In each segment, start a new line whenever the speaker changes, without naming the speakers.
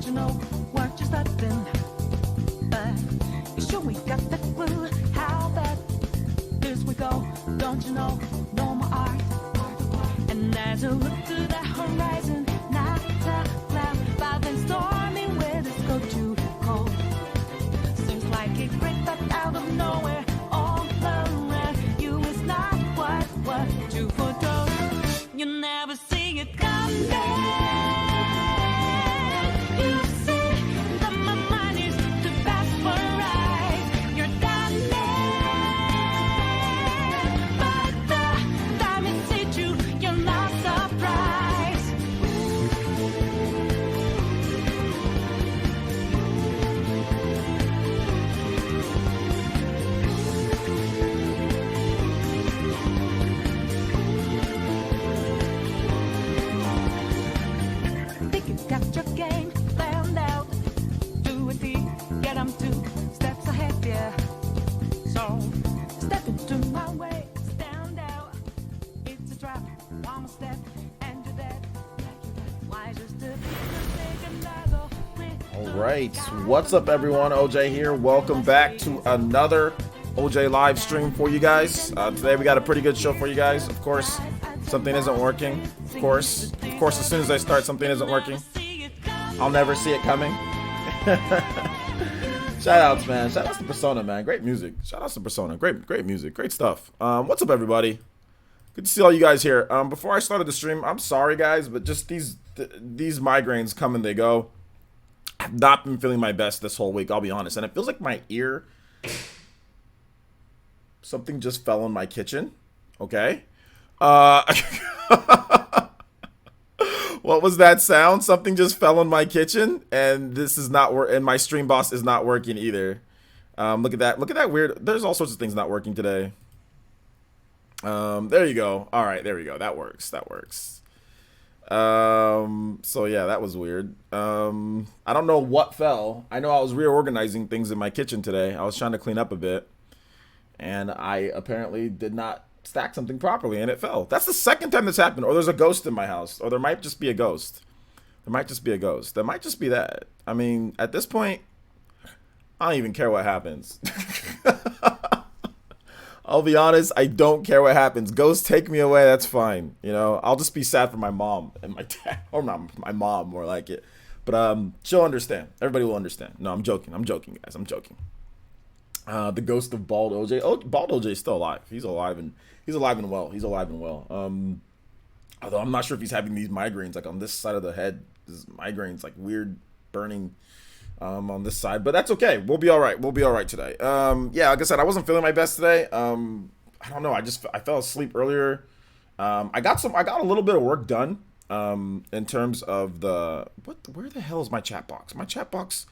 don't you know what you're starting? But you sure we got the clue how that this we go. Don't you know, no more art. And as you look to the horizon, not a cloud, but then stormy weather's go too cold. Seems like it breaks up out of nowhere, all around you is not what you foretold. You never see it coming. You see that my mind is too fast for right. You're done, but the time it hit you, you're not surprised. Think you got your game planned out. Do a deed, get 'em 2 steps ahead, yeah. So step into my way, stand out. It's a trap, one step, and you're dead. Why just to be mistaken, I go with
All right, what's up everyone? OJ here. Welcome back to another OJ live stream for you guys. Today we got a pretty good show for you guys. Of course, something isn't working. Of course, as soon as I start, something isn't working. I'll never see it coming. Shout outs, man. Shout outs to Persona, man. Great music. Shout outs to Persona. Great music. Great stuff. What's up, everybody? Good to see all you guys here. Before I started the stream, I'm sorry, guys, but just these migraines come and they go. I've not been feeling my best this whole week, I'll be honest. And it feels like my ear, something just fell in my kitchen. Okay. What was that sound? Something just fell in my kitchen, and this is not and my stream boss is not working either. Look at that. Look at that weird. There's all sorts of things not working today. There you go. All right, there we go. That works. So yeah, that was weird. I don't know what fell. I know I was reorganizing things in my kitchen today. I was trying to clean up a bit, and I apparently did not stack something properly, and it fell. That's the second time this happened. Or there's a ghost in my house, or there might just be a ghost. There might just be that. I mean, at this point, I don't even care what happens. I'll be honest, I don't care what happens. Ghosts take me away, that's fine. You know, I'll just be sad for my mom and my dad, or not my mom, more like it. But she'll understand. Everybody will understand. No, I'm joking, guys. I'm joking. The ghost of Bald OJ. Oh, Bald OJ is still alive. He's alive and well. Although I'm not sure if he's having these migraines, like on this side of the head. This migraines, like weird burning on this side, but that's okay. We'll be all right today. Yeah, like I said, I wasn't feeling my best today. I don't know. I fell asleep earlier. I got a little bit of work done. In terms of where the hell is my chat box? My chat box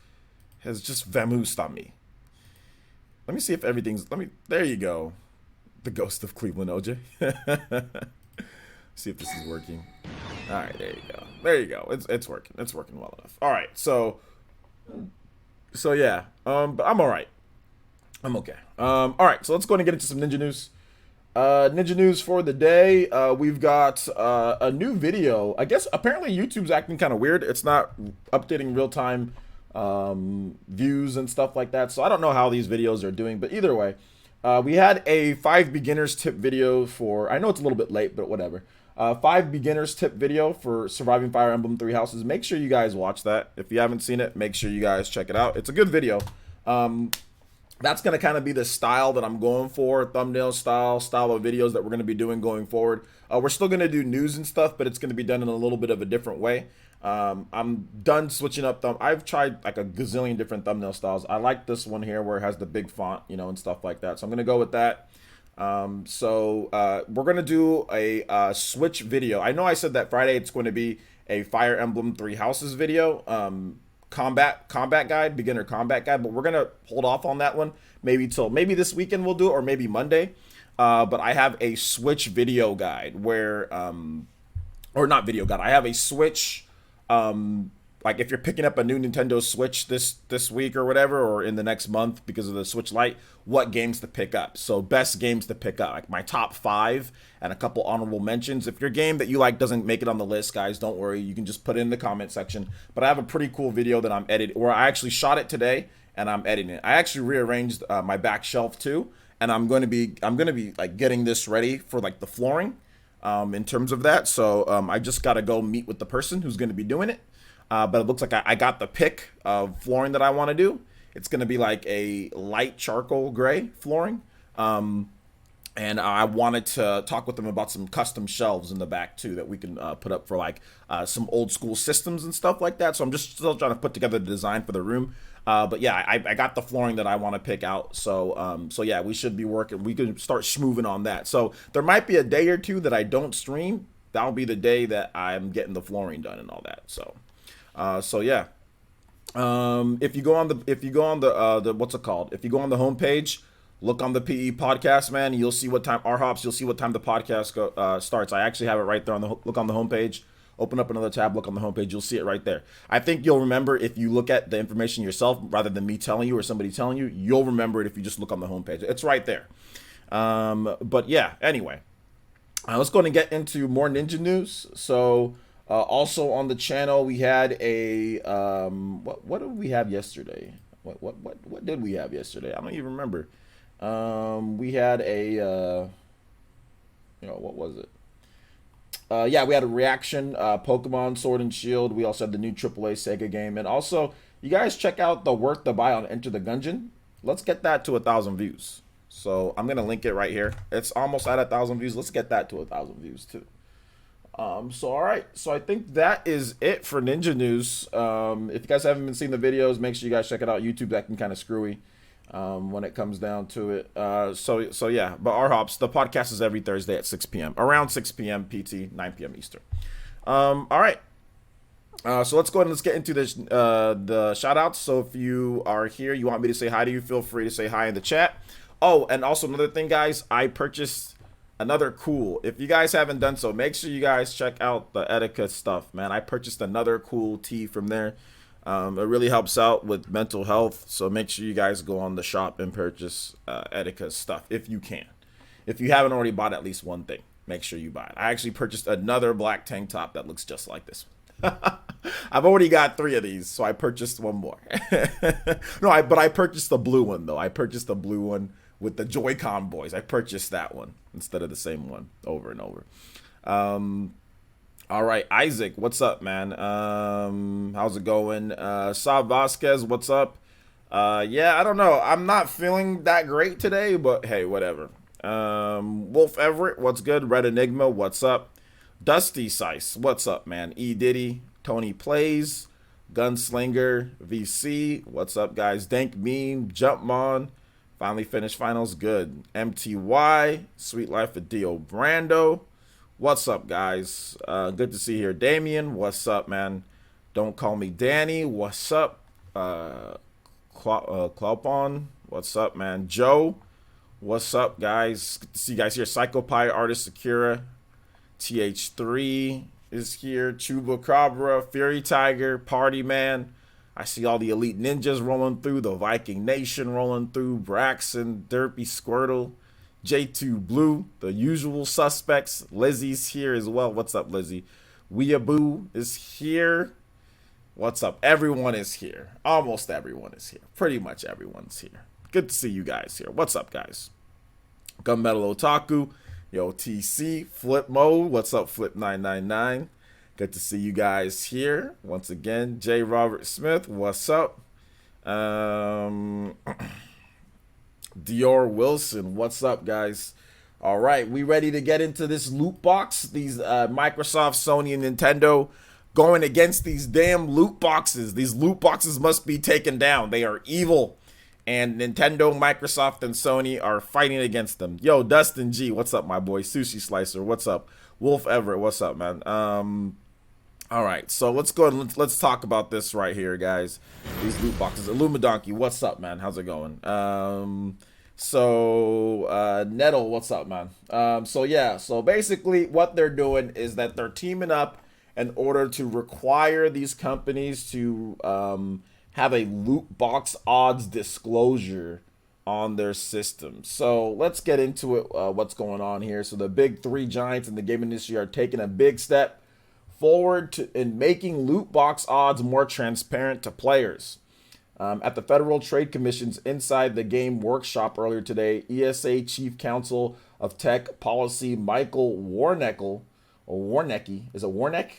has just vamoosed on me. Let me see if there you go. The ghost of Cleveland, OJ. See if this is working. All right, there you go. It's working. It's working well enough. All right, so yeah. But I'm all right. I'm okay. All right, so let's go ahead and get into some Ninja news. Ninja news for the day. We've got a new video. I guess apparently YouTube's acting kind of weird. It's not updating real time views and stuff like that. So I don't know how these videos are doing, but either way, we had a 5 beginners tip video for, I know it's a little bit late, but whatever. 5 beginners tip video for surviving Fire Emblem 3 houses. Make sure you guys watch that. If you haven't seen it, make sure you guys check it out. It's a good video. That's going to kind of be the style that I'm going for, thumbnail style of videos that we're going to be doing going forward. We're still going to do news and stuff, but it's going to be done in a little bit of a different way. I'm done switching up I've tried like a gazillion different thumbnail styles. I like this one here where it has the big font, you know, and stuff like that. So I'm going to go with that. We're going to do a Switch video. I know I said that Friday it's going to be a Fire Emblem 3 houses video. Combat guide, beginner combat guide, but we're gonna hold off on that one maybe this weekend we'll do it, or maybe Monday. But I have a Switch video guide where or not video guide, I have a Switch like if you're picking up a new Nintendo Switch this week or whatever, or in the next month because of the Switch Lite, what games to pick up. So best games to pick up, like my top 5 and a couple honorable mentions. If your game that you like doesn't make it on the list, guys, don't worry. You can just put it in the comment section. But I have a pretty cool video that I'm editing, where I actually shot it today and I'm editing it. I actually rearranged my back shelf too, and I'm going to be like getting this ready for like the flooring, in terms of that. So I just got to go meet with the person who's going to be doing it. But it looks like I got the pick of flooring that I want to do. It's going to be like a light charcoal gray flooring. And I wanted to talk with them about some custom shelves in the back too that we can put up for like some old school systems and stuff like that. So I'm just still trying to put together the design for the room. But yeah, I got the flooring that I want to pick out. So yeah, we should be working. We can start schmooving on that. So there might be a day or two that I don't stream. That'll be the day that I'm getting the flooring done and all that. So yeah. If you go on the what's it called? If you go on the homepage, look on the PE podcast, man. You'll see what time you'll see what time the podcast starts. I actually have it right there on the look on the homepage. Open up another tab, look on the homepage. You'll see it right there. I think you'll remember if you look at the information yourself rather than me telling you or somebody telling you. You'll remember it if you just look on the homepage. It's right there. But yeah. Anyway, let's go and get into more Ninja news. So. Also on the channel, we had a what did we have yesterday? What did we have yesterday? I don't even remember. We had a what was it? Yeah, we had a reaction, Pokemon Sword and Shield. We also had the new AAA Sega game, and also you guys check out the worth to buy on Enter the Gungeon. Let's get that to 1,000 views. So I'm gonna link it right here. It's almost at 1,000 views. Let's get that to 1,000 views too. So all right, so I think that is it for Ninja news. If you guys haven't been seeing the videos, make sure you guys check it out. YouTube acting kind of screwy when it comes down to it. So yeah, but our hops, the podcast is every Thursday at 6 p.m. around 6 p.m. PT, 9 p.m. Eastern. All right. So let's go ahead and let's get into this the shout outs. So if you are here, you want me to say hi to you, feel free to say hi in the chat. Oh, and also another thing, guys, I purchased another cool. If you guys haven't done so, make sure you guys check out the Etika stuff, man. I purchased another cool tee from there. It really helps out with mental health. So make sure you guys go on the shop and purchase Etika stuff if you can. If you haven't already bought at least one thing, make sure you buy it. I actually purchased another black tank top that looks just like this one. I've already got 3 of these, so I purchased one more. But I purchased the blue one though. I purchased the blue one with the Joy-Con boys. I purchased that one instead of the same one over and over. All right, Isaac, what's up, man? How's it going? Saab Vasquez, what's up? Yeah, I don't know. I'm not feeling that great today, but hey, whatever. Wolf Everett, what's good? Red Enigma, what's up? Dusty Sice, what's up, man? E Diddy, Tony Plays, Gunslinger, VC, what's up, guys? Dank Meme, Jumpmon, finally finished finals, good. MTY, Sweet Life of Dio Brando, what's up, guys? Good to see you here. Damien, what's up, man? Don't Call Me Danny, what's up? Claupon, what's up, man? Joe, what's up, guys? Good to see you guys here. Psychopie, Artist Sakura, TH3 is here. Chupacabra, Fury Tiger, Party Man. I see all the Elite Ninjas rolling through, the Viking Nation rolling through, Braxton, Derpy Squirtle, J2 Blue, the usual suspects. Lizzie's here as well. What's up, Lizzie? Weeaboo is here. What's up? Everyone is here. Almost everyone is here. Pretty much everyone's here. Good to see you guys here. What's up, guys? Gunmetal Otaku, yo, TC, Flip Mode. What's up, Flip999? Good to see you guys here once again. J. Robert Smith, what's up? Dior Wilson, what's up, guys? All right, we ready to get into this loot box? These Microsoft, Sony, and Nintendo going against these damn loot boxes. These loot boxes must be taken down. They are evil. And Nintendo, Microsoft, and Sony are fighting against them. Yo, Dustin G, what's up, my boy? Sushi Slicer, what's up? Wolf Everett, what's up, man? All right, so let's go and let's talk about this right here, guys. These loot boxes. Illumidonkey, what's up, man? How's it going? Nettle, what's up, man? So basically what they're doing is that they're teaming up in order to require these companies to have a loot box odds disclosure on their system. So let's get into it, what's going on here. So the big three giants in the game industry are taking a big step forward in making loot box odds more transparent to players. At the Federal Trade Commission's Inside the Game workshop earlier today, ESA Chief Counsel of Tech Policy Michael Warnecki, is it Warneck?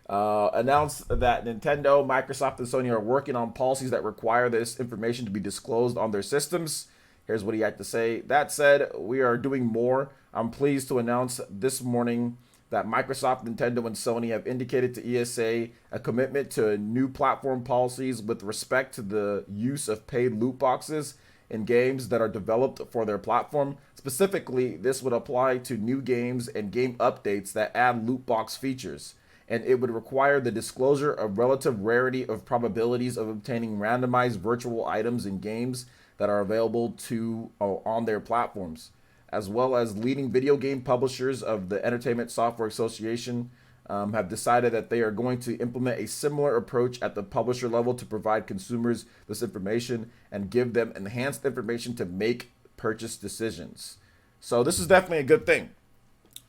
Announced that Nintendo, Microsoft, and Sony are working on policies that require this information to be disclosed on their systems. Here's what he had to say. That said, we are doing more. I'm pleased to announce this morning that Microsoft, Nintendo, and Sony have indicated to ESA a commitment to new platform policies with respect to the use of paid loot boxes in games that are developed for their platform. Specifically, this would apply to new games and game updates that add loot box features, and it would require the disclosure of relative rarity of probabilities of obtaining randomized virtual items in games that are available to on their platforms, as well as leading video game publishers of the Entertainment Software Association have decided that they are going to implement a similar approach at the publisher level to provide consumers this information and give them enhanced information to make purchase decisions. So this is definitely a good thing.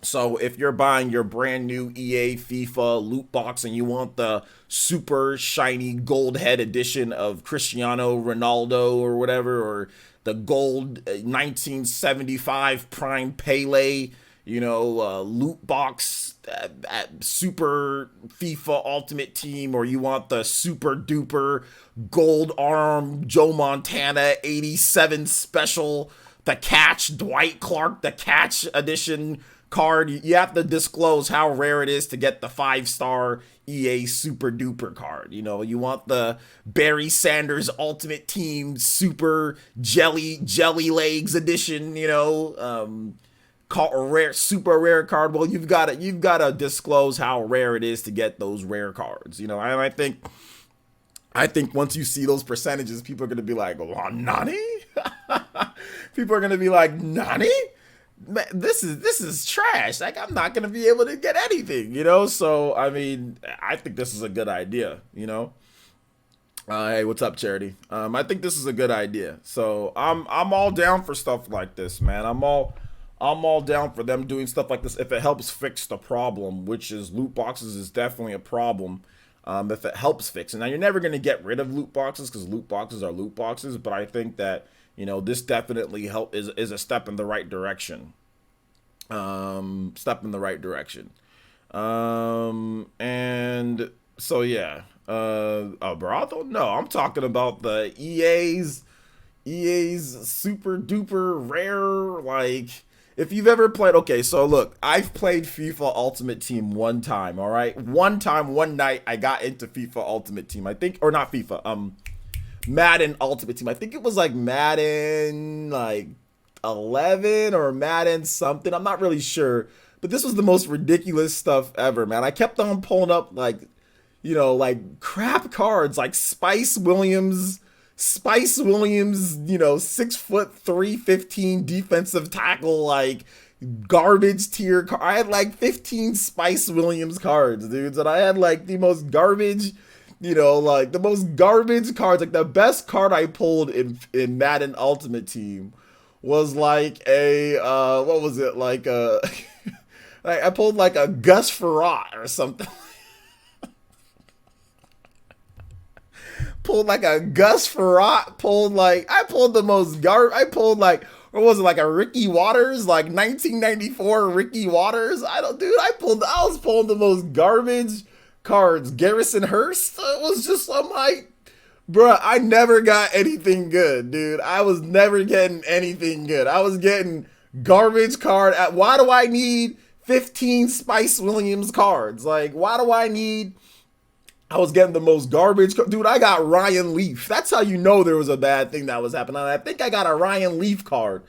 So if you're buying your brand new EA FIFA loot box and you want the super shiny gold head edition of Cristiano Ronaldo or whatever, or the gold 1975 Prime Pele, loot box super FIFA Ultimate Team, or you want the super duper gold arm Joe Montana 87 special, the Catch Dwight Clark, the Catch edition card, you have to disclose how rare it is to get the 5-star EA super duper card. You want the Barry Sanders Ultimate Team super jelly legs edition, super rare card. Well, you've got to disclose how rare it is to get those rare cards. And I think once you see those percentages, people are going to be like, oh, nani? People are going to be like, nani? Man, this is trash. Like, I'm not gonna be able to get anything, So I mean, I think this is a good idea, Hey, what's up, Charity? I think this is a good idea. So I'm all down for stuff like this, man. I'm all down for them doing stuff like this if it helps fix the problem, which is loot boxes is definitely a problem. If it helps fix it. Now, you're never gonna get rid of loot boxes because loot boxes are loot boxes, but I think that this definitely is a step in the right direction. And so yeah. Bro, I don't know. I'm talking about the EA's super duper rare. Like, if you've ever played, okay, so look, I've played FIFA Ultimate Team one time. All right, one night I got into FIFA Ultimate Team. I think, or not FIFA. Madden Ultimate Team. I think it was like Madden 11 or Madden something. I'm not really sure. But this was the most ridiculous stuff ever, man. I kept on pulling up like crap cards like Spice Williams, 6'3", 315 defensive tackle, like garbage tier card. I had like 15 Spice Williams cards, dudes. And I had like the most garbage the most garbage cards. Like, the best card I pulled in Madden Ultimate Team was like a, what was it? Like I pulled like a Gus Frerotte or something. Pulled like a Gus Frerotte. I pulled or was it like a Ricky Waters, like 1994 Ricky Waters? I was pulling the most garbage cards. Garrison Hurst. It was just, I'm like, bruh, I never got anything good, dude. I was never getting anything good. I was getting garbage card. Why do I need 15 Spice Williams cards? Like, why do I need? I was getting the most garbage. Dude, I got Ryan Leaf. That's how you know there was a bad thing that was happening. I think I got a Ryan Leaf card.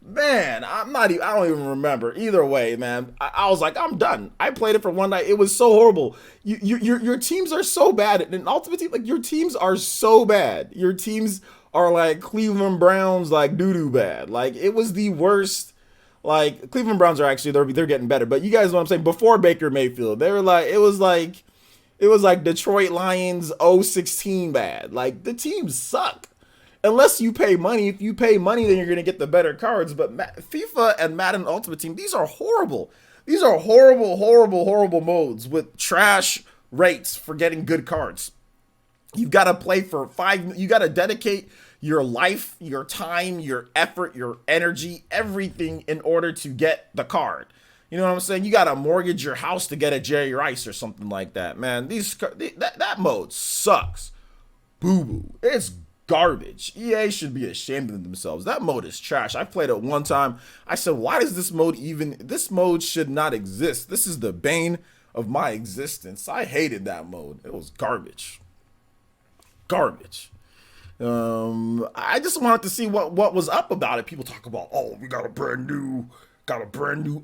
Man, I don't even remember. Either way, man, I was like, I'm done. I played it for one night. It was so horrible. Your teams are so bad. In Ultimate Team, like, your teams are so bad. Your teams are like Cleveland Browns, like doo-doo bad. Like, it was the worst. Like Cleveland Browns are actually they're getting better, but you guys know what I'm saying. Before Baker Mayfield, they were like it was like Detroit Lions 016 bad. Like the teams suck. Unless you pay money. If you pay money, then you're going to get the better cards. But FIFA and Madden Ultimate Team, these are horrible. These are horrible, horrible, horrible modes with trash rates for getting good cards. You've got to play for you got to dedicate your life, your time, your effort, your energy, everything in order to get the card. You know what I'm saying? You got to mortgage your house to get a Jerry Rice or something like that. Man, that mode sucks. Boo-boo. It's garbage. EA should be ashamed of themselves. That mode is trash. I played it one time. I said, why does this mode should not exist. This is the bane of my existence. I hated that mode. It was garbage. Garbage. I just wanted to see what was up about it. People talk about, oh, we got a brand new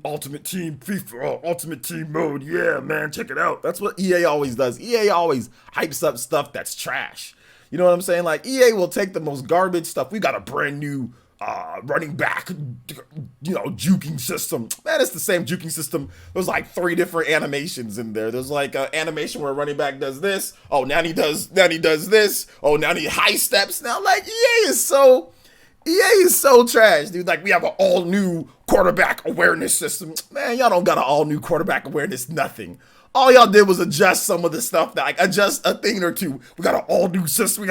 Ultimate Team FIFA, Ultimate Team mode. Yeah, man, check it out. That's what EA always does. EA always hypes up stuff that's trash. You know what I'm saying? Like EA will take the most garbage stuff. We got a brand new running back, juking system. Man, it's the same juking system. There's like 3 different animations in there. There's like an animation where a running back does this. Oh, now he does this. Oh, now he high steps. Now, like EA is so trash, dude. Like we have an all new quarterback awareness system. Man, y'all don't got an all new quarterback awareness. Nothing. All y'all did was adjust some of the stuff, like adjust a thing or two. We got an all new system.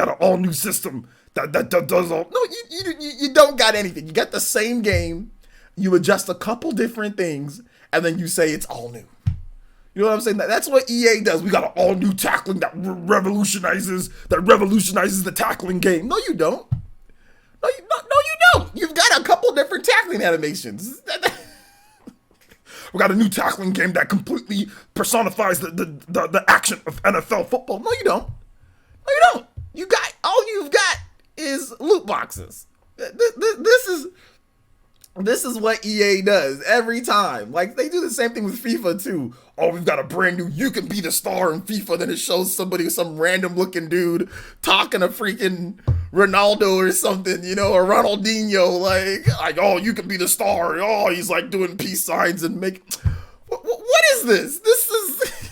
That does all. No, you don't got anything. You got the same game. You adjust a couple different things, and then you say it's all new. You know what I'm saying? That's what EA does. We got an all new tackling that revolutionizes the tackling game. No, you don't. No, you don't. You've got a couple different tackling animations. We got a new tackling game that completely personifies the action of NFL football. No, you don't. No, you don't. All you've got is loot boxes. This is what EA does every time. Like they do the same thing with FIFA too. Oh, we've got a brand new, you can be the star in FIFA. Then it shows some random looking dude talking to freaking Ronaldo or something, or Ronaldinho. Like, oh, you can be the star. Oh, he's like doing peace signs and what is this? This is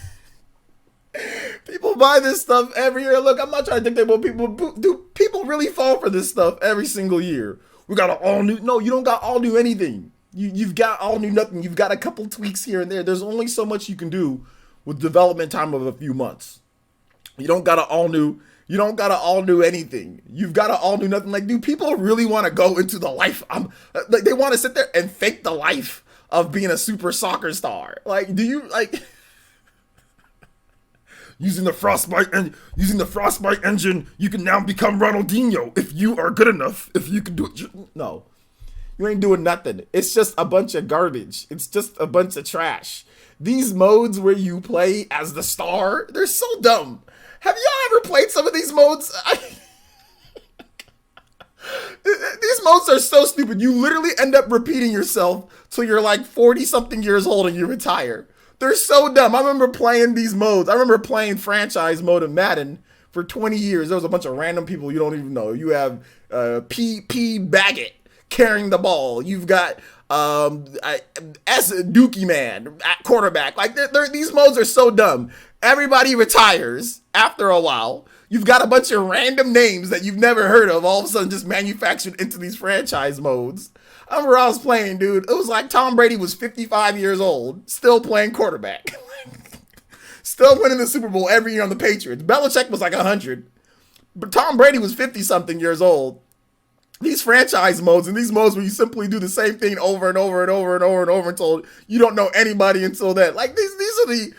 people buy this stuff every year. Look, I'm not trying to dictate what people do. People really fall for this stuff every single year. We got an all new. No, you don't got all new anything. You've got all new nothing. You've got a couple tweaks here and there. There's only so much you can do with development time of a few months. You don't got an all new. You don't got to all new anything. You've got to all new nothing. Like, do people really want to go into the life? Like, they want to sit there and fake the life of being a super soccer star. Like, do you like using the frostbite engine? You can now become Ronaldinho if you are good enough. If you can do it, no, you ain't doing nothing. It's just a bunch of garbage. It's just a bunch of trash. These modes where you play as the star, they're so dumb. Have y'all ever played some of these modes? These modes are so stupid. You literally end up repeating yourself till you're like 40-something years old and you retire. They're so dumb. I remember playing these modes. I remember playing franchise mode of Madden for 20 years. There was a bunch of random people you don't even know. You have P. Baggett carrying the ball. You've got S. Dookie Man at quarterback. Like, these modes are so dumb. Everybody retires after a while. You've got a bunch of random names that you've never heard of all of a sudden just manufactured into these franchise modes. I remember I was playing, dude. It was like Tom Brady was 55 years old, still playing quarterback. Still winning the Super Bowl every year on the Patriots. Belichick was like 100. But Tom Brady was 50-something years old. These franchise modes and these modes where you simply do the same thing over and over and over and over and over until you don't know anybody until then. Like, these are the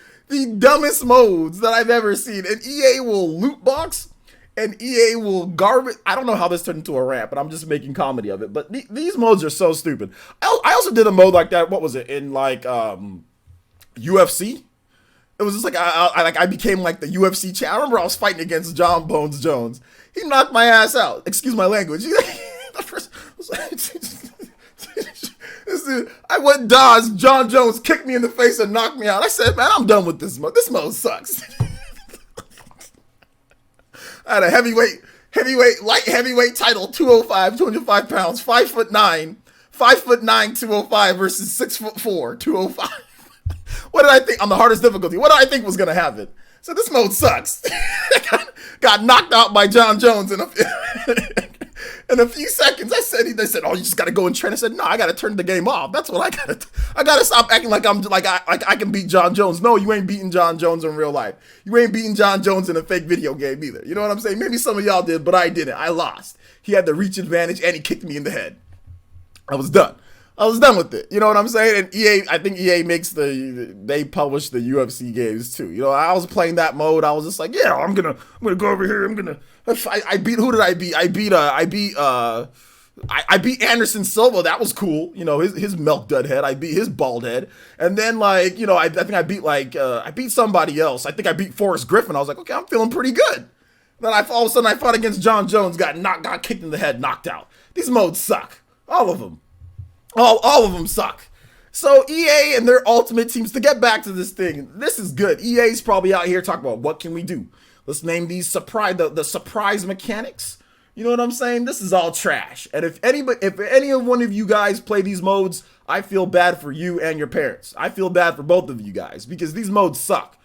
dumbest modes that I've ever seen. And EA will loot box and EA will garbage. I don't know how this turned into a rant, but I'm just making comedy of it. But these modes are so stupid. I also did a mode like that. What was it? In like UFC? It was just like I became like the UFC champ. I remember I was fighting against John Bones Jones. He knocked my ass out. Excuse my language. This dude, I went dodge. John Jones kicked me in the face and knocked me out. I said, man, I'm done with this mode. This mode sucks. I had a light heavyweight title, 205 pounds, 5'9", 5'9", 205 versus 6'4", 205. What did I think on the hardest difficulty? What did I think was gonna happen? So this mode sucks. got knocked out by John Jones in a few seconds. They said, oh, you just gotta go and train. I said, no, I gotta turn the game off. That's what I gotta stop acting like I can beat John Jones. No, you ain't beating John Jones in real life. You ain't beating John Jones in a fake video game either. You know what I'm saying? Maybe some of y'all did, but I didn't. I lost. He had the reach advantage and he kicked me in the head. I was done with it. You know what I'm saying? And EA, I think EA they publish the UFC games too. You know, I was playing that mode. I was just like, yeah, I'm gonna go over here. I beat, who did I beat? I beat Anderson Silva. That was cool. You know, his milk dud head. I beat his bald head. And then like, you know, I think I beat I beat somebody else. I think I beat Forrest Griffin. I was like, okay, I'm feeling pretty good. Then all of a sudden I fought against John Jones, got kicked in the head, knocked out. These modes suck. All of them. All of them suck. So EA and their ultimate teams, to get back to this thing, this is good. EA's probably out here talking about what can we do. Let's name these the surprise mechanics. You know what I'm saying? This is all trash. And if any one of you guys play these modes, I feel bad for you and your parents. I feel bad for both of you guys because these modes suck.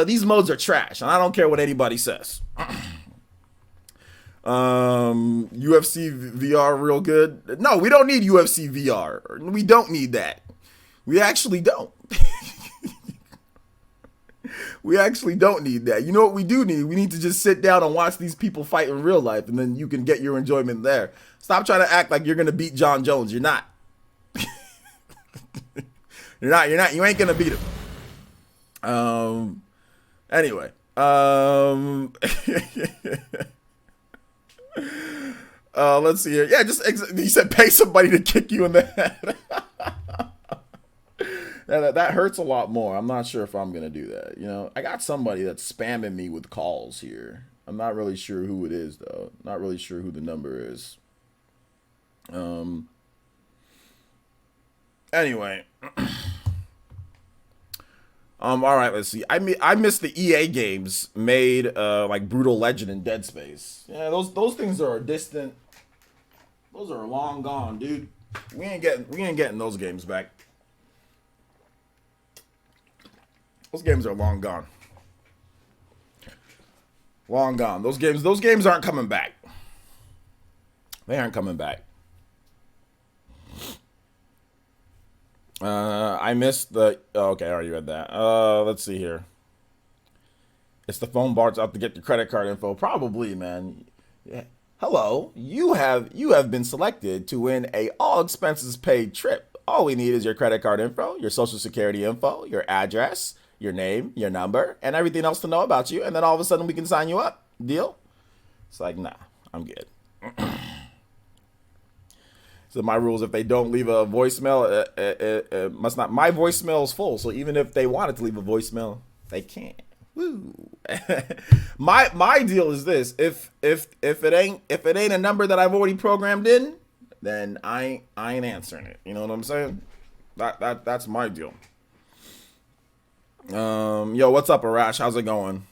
These modes are trash, and I don't care what anybody says. UFC VR real good. No, we don't need UFC VR. We don't need that. We actually don't. We actually don't need that. You know what we do need? We need to just sit down and watch these people fight in real life, and then you can get your enjoyment there. Stop trying to act like you're gonna beat John Jones. You're not. You're not. You ain't gonna beat him. Anyway. Let's see here. Yeah, he said pay somebody to kick you in the head. that hurts a lot more. I'm not sure if I'm gonna do that. You know, I got somebody that's spamming me with calls here. I'm not really sure who it is though. Not really sure who the number is. Anyway. All right, let's see. I missed the EA games made like Brutal Legend and Dead Space. Yeah, those things are distant. Those are long gone, dude. We ain't getting those games back. Those games are long gone. Long gone. Those games aren't coming back. They aren't coming back. I missed the... Oh, okay, I already read that. Let's see here. It's the phone bars out to get your credit card info. Probably, man. Yeah. Hello. You have been selected to win a all expenses paid trip. All we need is your credit card info, your social security info, your address, your name, your number, and everything else to know about you. And then all of a sudden we can sign you up. Deal? It's like, nah, I'm good. So my rules, if they don't leave a voicemail, it must not. My voicemail is full, so even if they wanted to leave a voicemail, they can't. Woo. my deal is this: if it ain't a number that I've already programmed in, then I ain't answering it. You know what I'm saying? That's my deal. Yo, what's up, Arash? How's it going?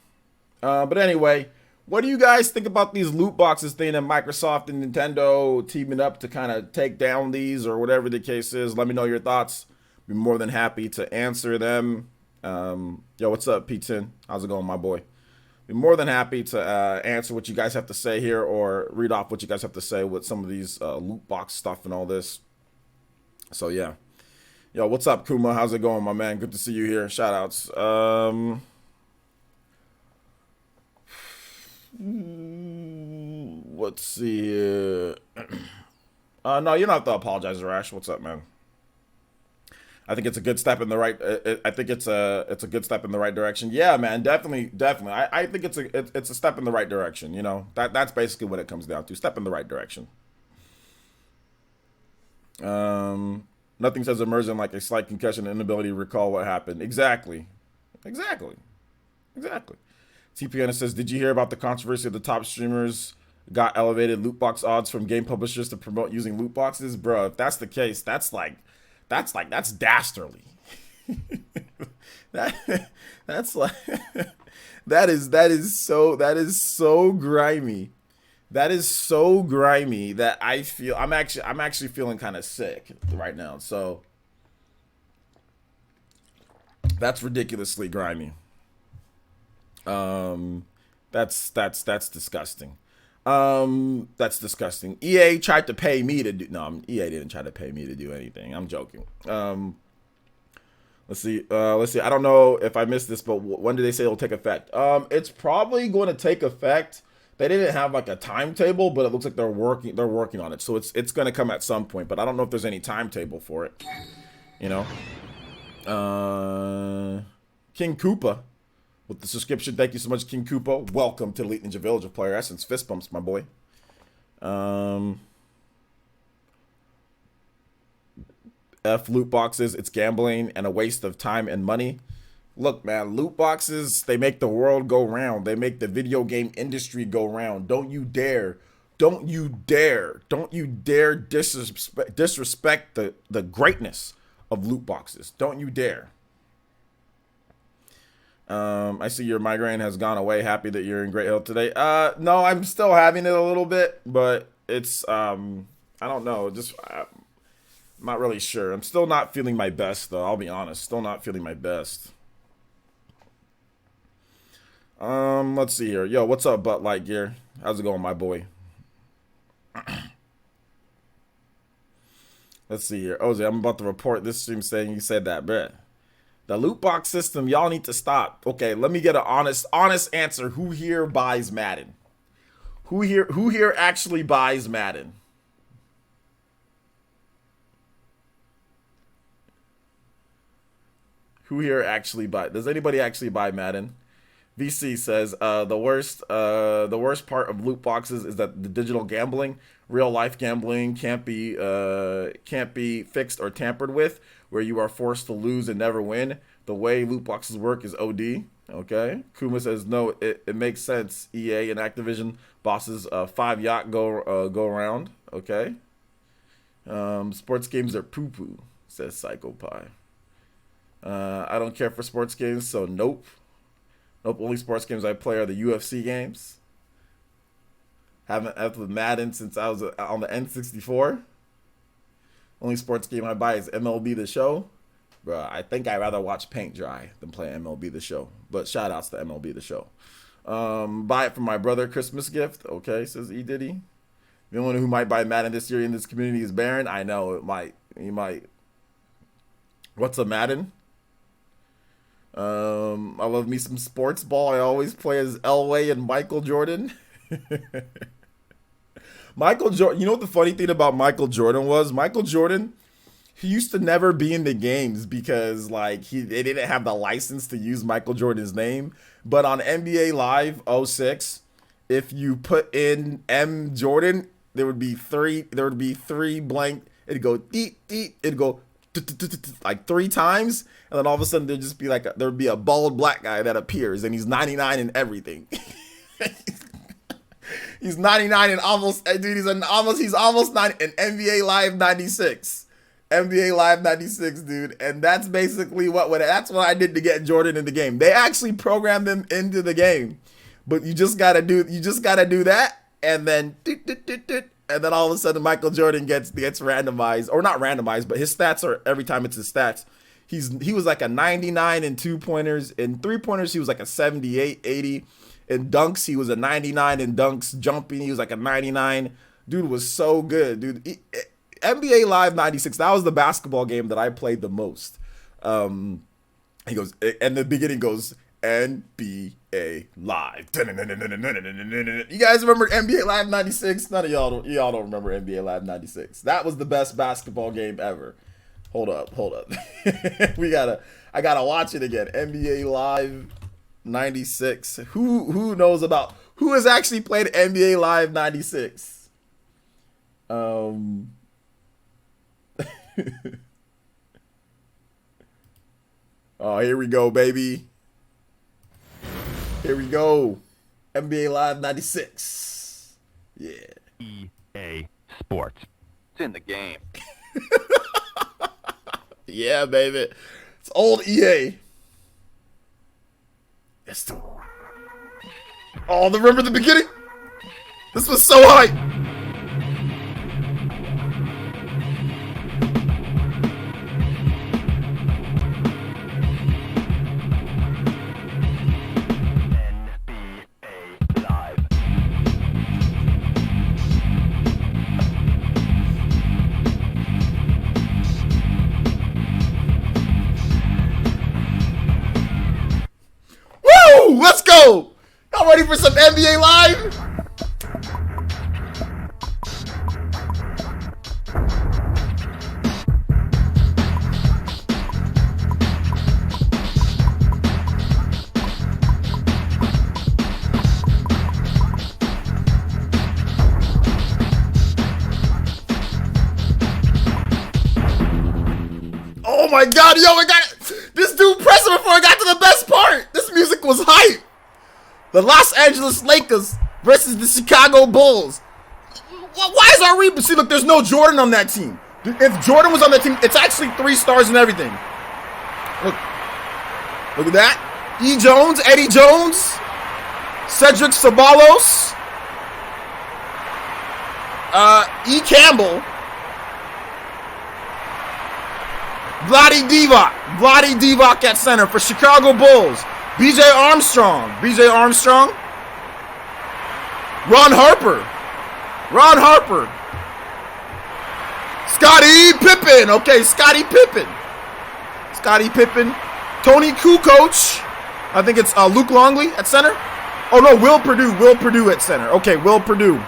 But anyway. What do you guys think about these loot boxes thing and Microsoft and Nintendo teaming up to kind of take down these or whatever the case is? Let me know your thoughts. Be more than happy to answer them. Yo, what's up, P10? How's it going, my boy? Be more than happy to answer what you guys have to say here or read off what you guys have to say with some of these loot box stuff and all this. So, yeah. Yo, what's up, Kuma? How's it going, my man? Good to see you here. Shout outs. Let's see here. No, you don't have to apologize, Rash. What's up, man? I think it's a good step in the right. I think it's a good step in the right direction. Yeah, man, definitely. I think it's a step in the right direction. You know, that's basically what it comes down to. Step in the right direction. Nothing says immersion like a slight concussion and inability to recall what happened. Exactly. TPN says, did you hear about the controversy of the top streamers got elevated loot box odds from game publishers to promote using loot boxes? Bro, if that's the case, that's dastardly. that's like that is so grimy. That is so grimy that I'm actually feeling kind of sick right now. So that's ridiculously grimy. That's disgusting. That's disgusting. EA tried to pay me to do. No, EA didn't try to pay me to do anything. I'm joking. Let's see. I don't know if I missed this, but when did they say it'll take effect? It's probably going to take effect. They didn't have like a timetable, but it looks like they're working on it. So it's going to come at some point, but I don't know if there's any timetable for it. You know. King Koopa with the subscription. Thank you so much, King Koopa. Welcome to Elite Ninja Village of PlayerEssence. Fist bumps, my boy. F loot boxes. It's gambling and a waste of time and money. Look, man, loot boxes, they make the world go round. They make the video game industry go round. Don't you dare disrespect the greatness of loot boxes. Don't you dare. I see your migraine has gone away. Happy that you're in great health today. No, I'm still having it a little bit, but it's, I don't know. Just, I'm not really sure. I'm still not feeling my best, though. I'll be honest. Still not feeling my best. Let's see here. Yo, what's up, Butt Light Gear? How's it going, my boy? Let's see here. Ozzy, I'm about to report this stream saying you said that, bruh. The loot box system, y'all need to stop. Okay, let me get an honest answer. Who here buys Madden? Who here actually buys Madden? Who here actually buy? Does anybody actually buy Madden? VC says the worst part of loot boxes is that the digital gambling, real life gambling can't be fixed or tampered with, where you are forced to lose and never win. The way loot boxes work is OD. Okay. Kuma says no, it makes sense. EA and Activision bosses 5 yacht go around. Okay. Sports games are poo poo, says Psycho Pie. I don't care for sports games, so nope. Nope, only sports games I play are the UFC games. Haven't effed with Madden since I was on the N64. Only sports game I buy is MLB The Show. Bruh, I think I'd rather watch paint dry than play MLB The Show. But shout outs to MLB The Show. Buy it for my brother, Christmas gift. Okay, says E. Diddy. The only one who might buy Madden this year in this community is Baron. I know, it might. He might. What's a Madden? I love me some sports ball. I always play as Elway and Michael Jordan. Michael Jordan, you know what the funny thing about Michael Jordan was? Michael Jordan, he used to never be in the games because like they didn't have the license to use Michael Jordan's name. But on NBA Live 06, if you put in M Jordan, there would be three blank, it'd go deet, it'd go like 3 times, and then all of a sudden there'd just be like there'd be a bald black guy that appears, and he's 99 in everything. He's 99 and almost, dude. He's almost 90 in NBA Live 96. NBA Live 96, dude. And that's basically that's what I did to get Jordan in the game. They actually programmed him into the game, but you just gotta do that, and then all of a sudden Michael Jordan gets randomized, or not randomized, but his stats are every time it's his stats. He was like a 99 in 2-pointers. In 3-pointers, he was like a 78, 80. In dunks, he was a 99 in dunks. Jumping, he was like a 99. Dude was so good, dude. NBA Live 96, that was the basketball game that I played the most. He goes, and the beginning goes, NBA Live. You guys remember NBA Live 96? None of y'all don't remember NBA Live 96. That was the best basketball game ever. Hold up. I gotta watch it again. NBA Live 96. Who knows about, who has actually played NBA Live 96? Oh, here we go, baby. Here we go. NBA Live 96. Yeah.
EA Sports. It's in the game.
Yeah, baby. It's old EA. Yes, too. Oh, remember the beginning? This was so hype.
NBA Live.
Woo! Let's go! Y'all ready for some NBA Live? Oh my god, yo, I got it! This dude pressed it before I got to the best part! This music was hype! The Los Angeles Lakers versus the Chicago Bulls. Why is our rebound? See, look, there's no Jordan on that team. If Jordan was on that team, it's actually 3 stars and everything. Look at that. E. Jones, Eddie Jones, Cedric Ceballos, E. Campbell, Vlade Divac at center for Chicago Bulls. BJ Armstrong, Ron Harper, Scottie Pippen, okay, Scottie Pippen, Tony Kukoc, I think it's Luke Longley at center. Oh no, Will Purdue at center. Okay, Will Purdue.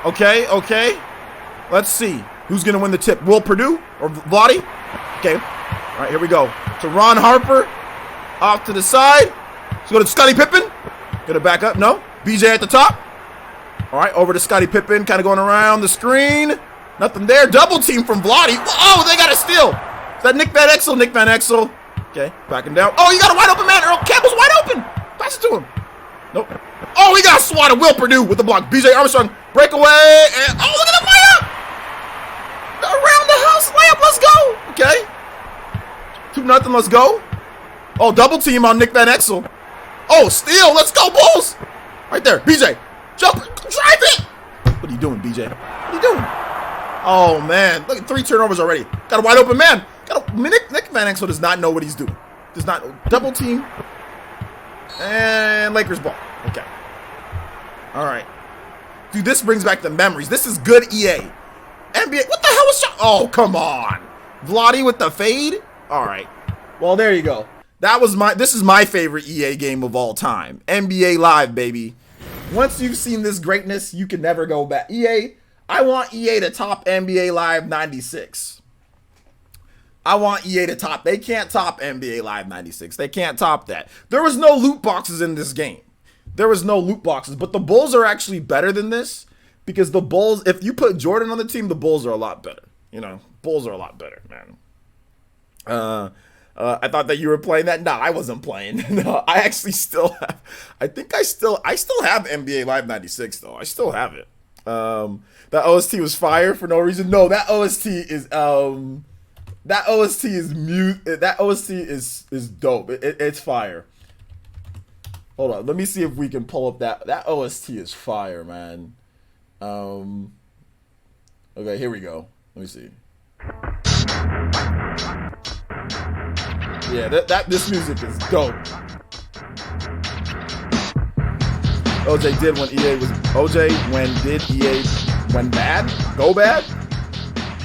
Okay. Let's see who's gonna win the tip. Will Purdue or Vlade? Okay. All right, here we go. So Ron Harper off to the side. Let's go to Scottie Pippen. Gonna back up. No. BJ at the top. All right, over to Scottie Pippen, kind of going around the screen. Nothing there. Double team from Vlade. Oh, they got a steal. Is that Nick Van Exel? Okay, backing down. Oh, you got a wide open man. Earl Campbell's wide open. Pass it to him. Nope. Oh, he got swatted. Will Purdue with the block. BJ Armstrong, breakaway. And, oh, look at the layup. Around the house layup. Let's go. Okay. 2-0. Let's go. Oh, double team on Nick Van Exel. Oh, steal. Let's go, Bulls. Right there. BJ. Jump. Drive it. What are you doing, BJ? What are you doing? Oh, man. Look at 3 turnovers already. Got a wide open man. Nick Van Exel does not know what he's doing. Does not. Double team. And Lakers ball. Okay. All right. Dude, this brings back the memories. This is good EA. NBA. What the hell was shot? Oh, come on. Vlade with the fade? All right. Well, there you go. This is my favorite EA game of all time. NBA Live, baby. Once you've seen this greatness, you can never go back. EA, I want EA to top NBA Live 96. I want EA to top. They can't top NBA Live 96. They can't top that. There was no loot boxes in this game. But the Bulls are actually better than this because the Bulls, if you put Jordan on the team, the Bulls are a lot better. Bulls are a lot better, man. I thought that you were playing that. No, I wasn't playing. No, I actually still have. I still have NBA Live 96 though. I still have it. That OST was fire for no reason. No, that OST is dope. It's fire. Hold on, let me see if we can pull up that OST is fire, man. Okay, here we go. Let me see. Yeah, this music is dope. OJ did when EA was when bad? Go bad?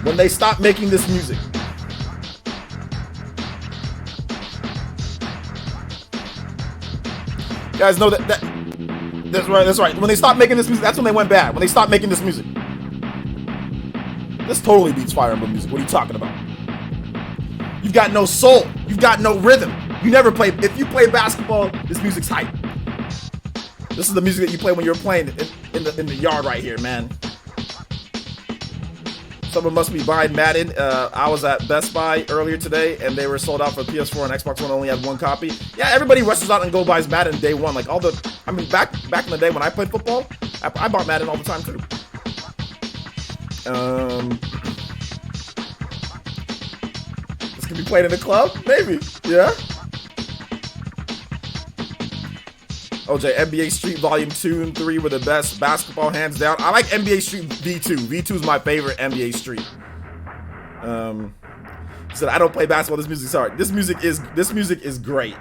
When they stopped making this music. You guys know that's right. When they stopped making this music, that's when they went bad. When they stopped making this music. This totally beats Fire Emblem music. What are you talking about? You've got no soul. You've got no rhythm. You never play. If you play basketball, this music's hype. This is the music that you play when you're playing in the yard right here, man. Someone must be buying Madden. I was at Best Buy earlier today, and they were sold out for PS4 and Xbox One. Only had 1 copy. Yeah, everybody rushes out and go buys Madden day one. Like back in the day when I played football, I bought Madden all the time too. This can be played in the club, maybe. Yeah. OJ, NBA Street Volume 2 and 3 were the best basketball, hands down. I like NBA Street V2. V2 is my favorite NBA Street. He said, I don't play basketball. This music's hard. This music is great.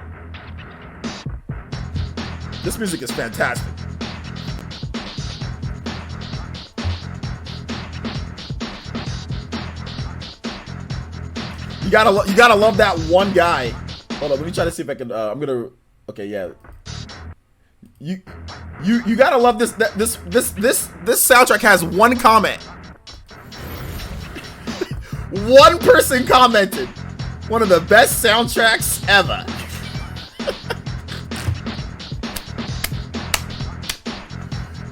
This music is fantastic. You gotta love that one guy. Hold on, let me try to see if I can. I'm gonna. Okay, yeah. You gotta love this. This soundtrack has one comment. One person commented, one of the best soundtracks ever.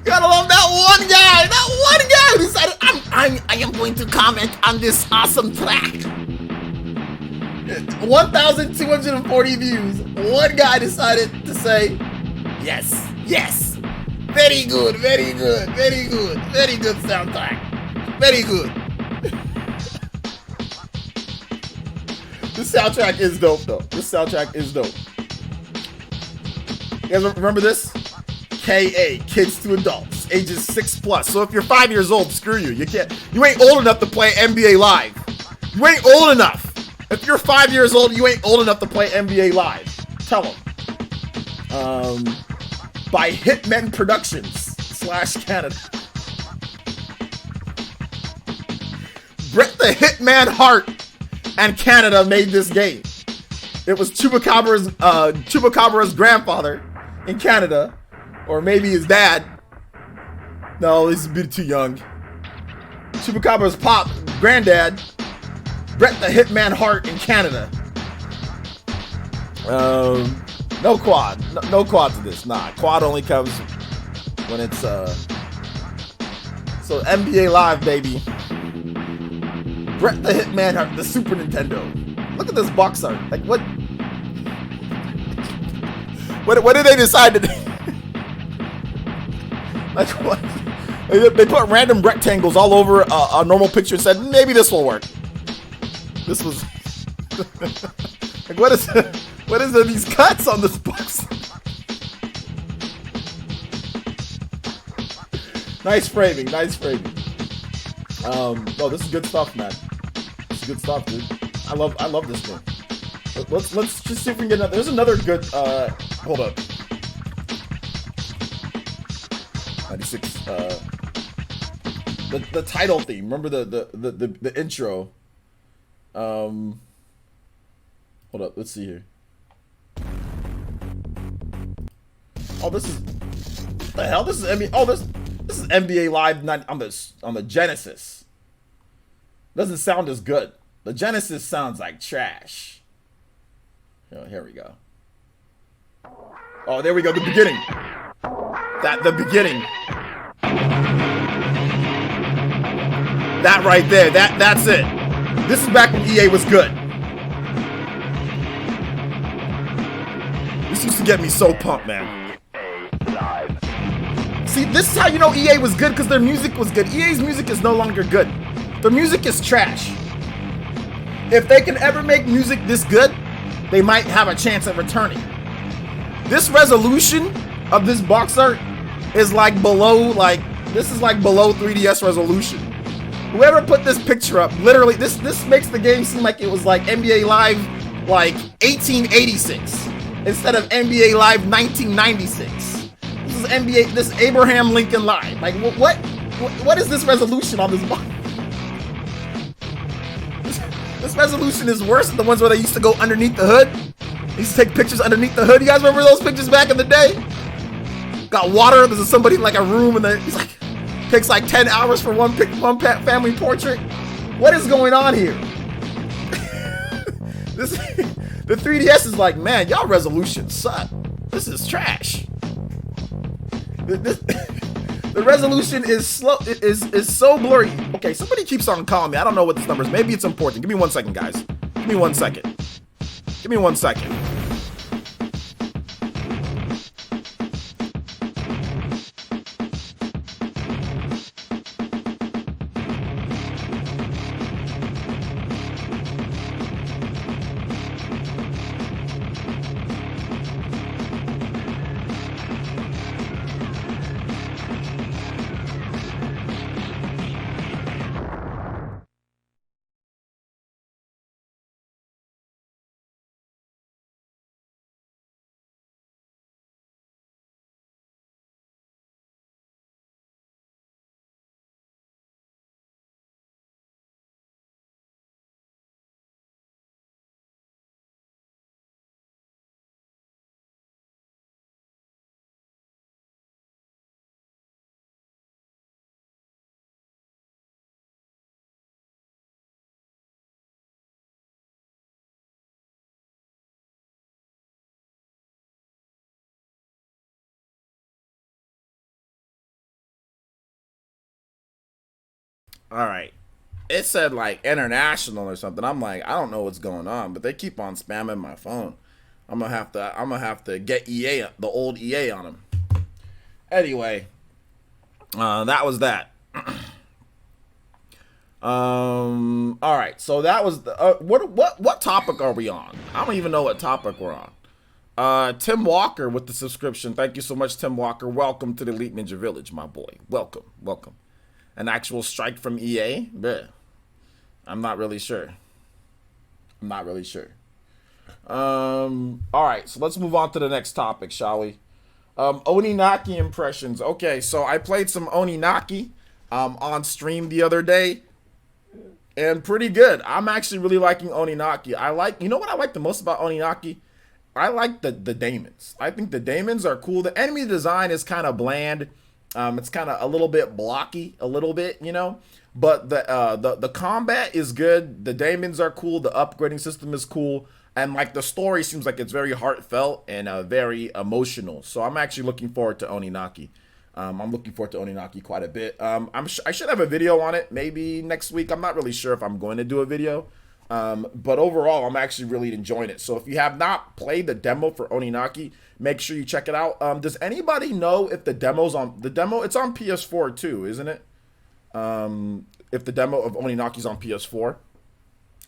Gotta love that one guy. That one guy who decided I am going to comment on this awesome track. 1,240 views. One guy decided to say, yes, yes. Very good, very good, very good, very good soundtrack. Very good. This soundtrack is dope, though. This soundtrack is dope. You guys remember this? KA, kids to adults, ages 6+. So if you're 5 years old, screw you. You ain't old enough to play NBA Live. You ain't old enough. If you're 5 years old, you ain't old enough to play NBA Live. Tell them. By Hitmen Productions / Canada. Bret the Hitman Hart and Canada made this game. It was Chupacabra's grandfather in Canada, or maybe his dad. No, he's a bit too young. Chupacabra's granddad, Bret the Hitman Hart in Canada. No quad. No quad to this. Nah, quad only comes when it's so NBA Live, baby. Bret the Hitman Hart, the Super Nintendo. Look at this box art. Like what did they decide to do? Like what? They put random rectangles all over a normal picture and said maybe this will work. This was like what is these cuts on this box? Nice framing, nice framing. Oh, this is good stuff, man. This is good stuff, dude. I love this thing. Let's just see if we can get another. There's another good. Hold up. 96. The title theme. Remember the intro. Hold up. Let's see here. Oh, this is. What the hell? This is NBA. Oh, this is NBA Live on the Genesis. Doesn't sound as good. The Genesis sounds like trash. Oh, here we go. Oh, there we go. The beginning. The beginning. That right there. That's it. This is back when EA was good. This used to get me so pumped, man. See, this is how you know EA was good, because their music was good. EA's music is no longer good. Their music is trash. If they can ever make music this good, they might have a chance at returning. This resolution of this box art is like below, this is like below 3DS resolution. Whoever put this picture up, literally, this makes the game seem like it was like NBA Live, like 1886, instead of NBA Live 1996. This Abraham Lincoln Live. Like, what is this resolution on this box? This resolution is worse than the ones where they used to go underneath the hood. They used to take pictures underneath the hood. You guys remember those pictures back in the day? Got water. There's somebody in like a room, and he's like, takes like 10 hours for one family portrait. What is going on here? The 3DS is like, man, y'all resolutions suck. This is trash. The resolution is slow. It is so blurry. Okay, somebody keeps on calling me. I don't know what this number is. Maybe it's important. Give me 1 second, guys. Give me 1 second. Give me 1 second. All right. It said like international or something. I'm like, I don't know what's going on, but they keep on spamming my phone. I'm gonna have to get EA, the old EA on them. Anyway, that was that. All right. So that was the what topic are we on? I don't even know what topic we're on. Tim Walker with the subscription. Thank you so much, Tim Walker. Welcome to the Elite Ninja Village, my boy. Welcome, welcome. An actual strike from EA? Bleh. I'm not really sure. All right, so let's move on to the next topic, shall we? Oninaki impressions. Okay, so I played some Oninaki on stream the other day, and pretty good. I'm actually really liking Oninaki. You know what I like the most about Oninaki? I like the daemons. I think the daemons are cool. The enemy design is kind of bland. It's kind of a little bit blocky, a little bit, you know. But the combat is good. The daemons are cool. The upgrading system is cool, and like the story seems like it's very heartfelt and very emotional. So I'm actually looking forward to Oninaki. I'm looking forward to Oninaki quite a bit. I should have a video on it maybe next week. I'm not really sure if I'm going to do a video. But overall, I'm actually really enjoying it. So if you have not played the demo for Oninaki, make sure you check it out. Does anybody know if the demo's on the demo? It's on PS4 too, isn't it? If the demo of Oninaki's on PS4.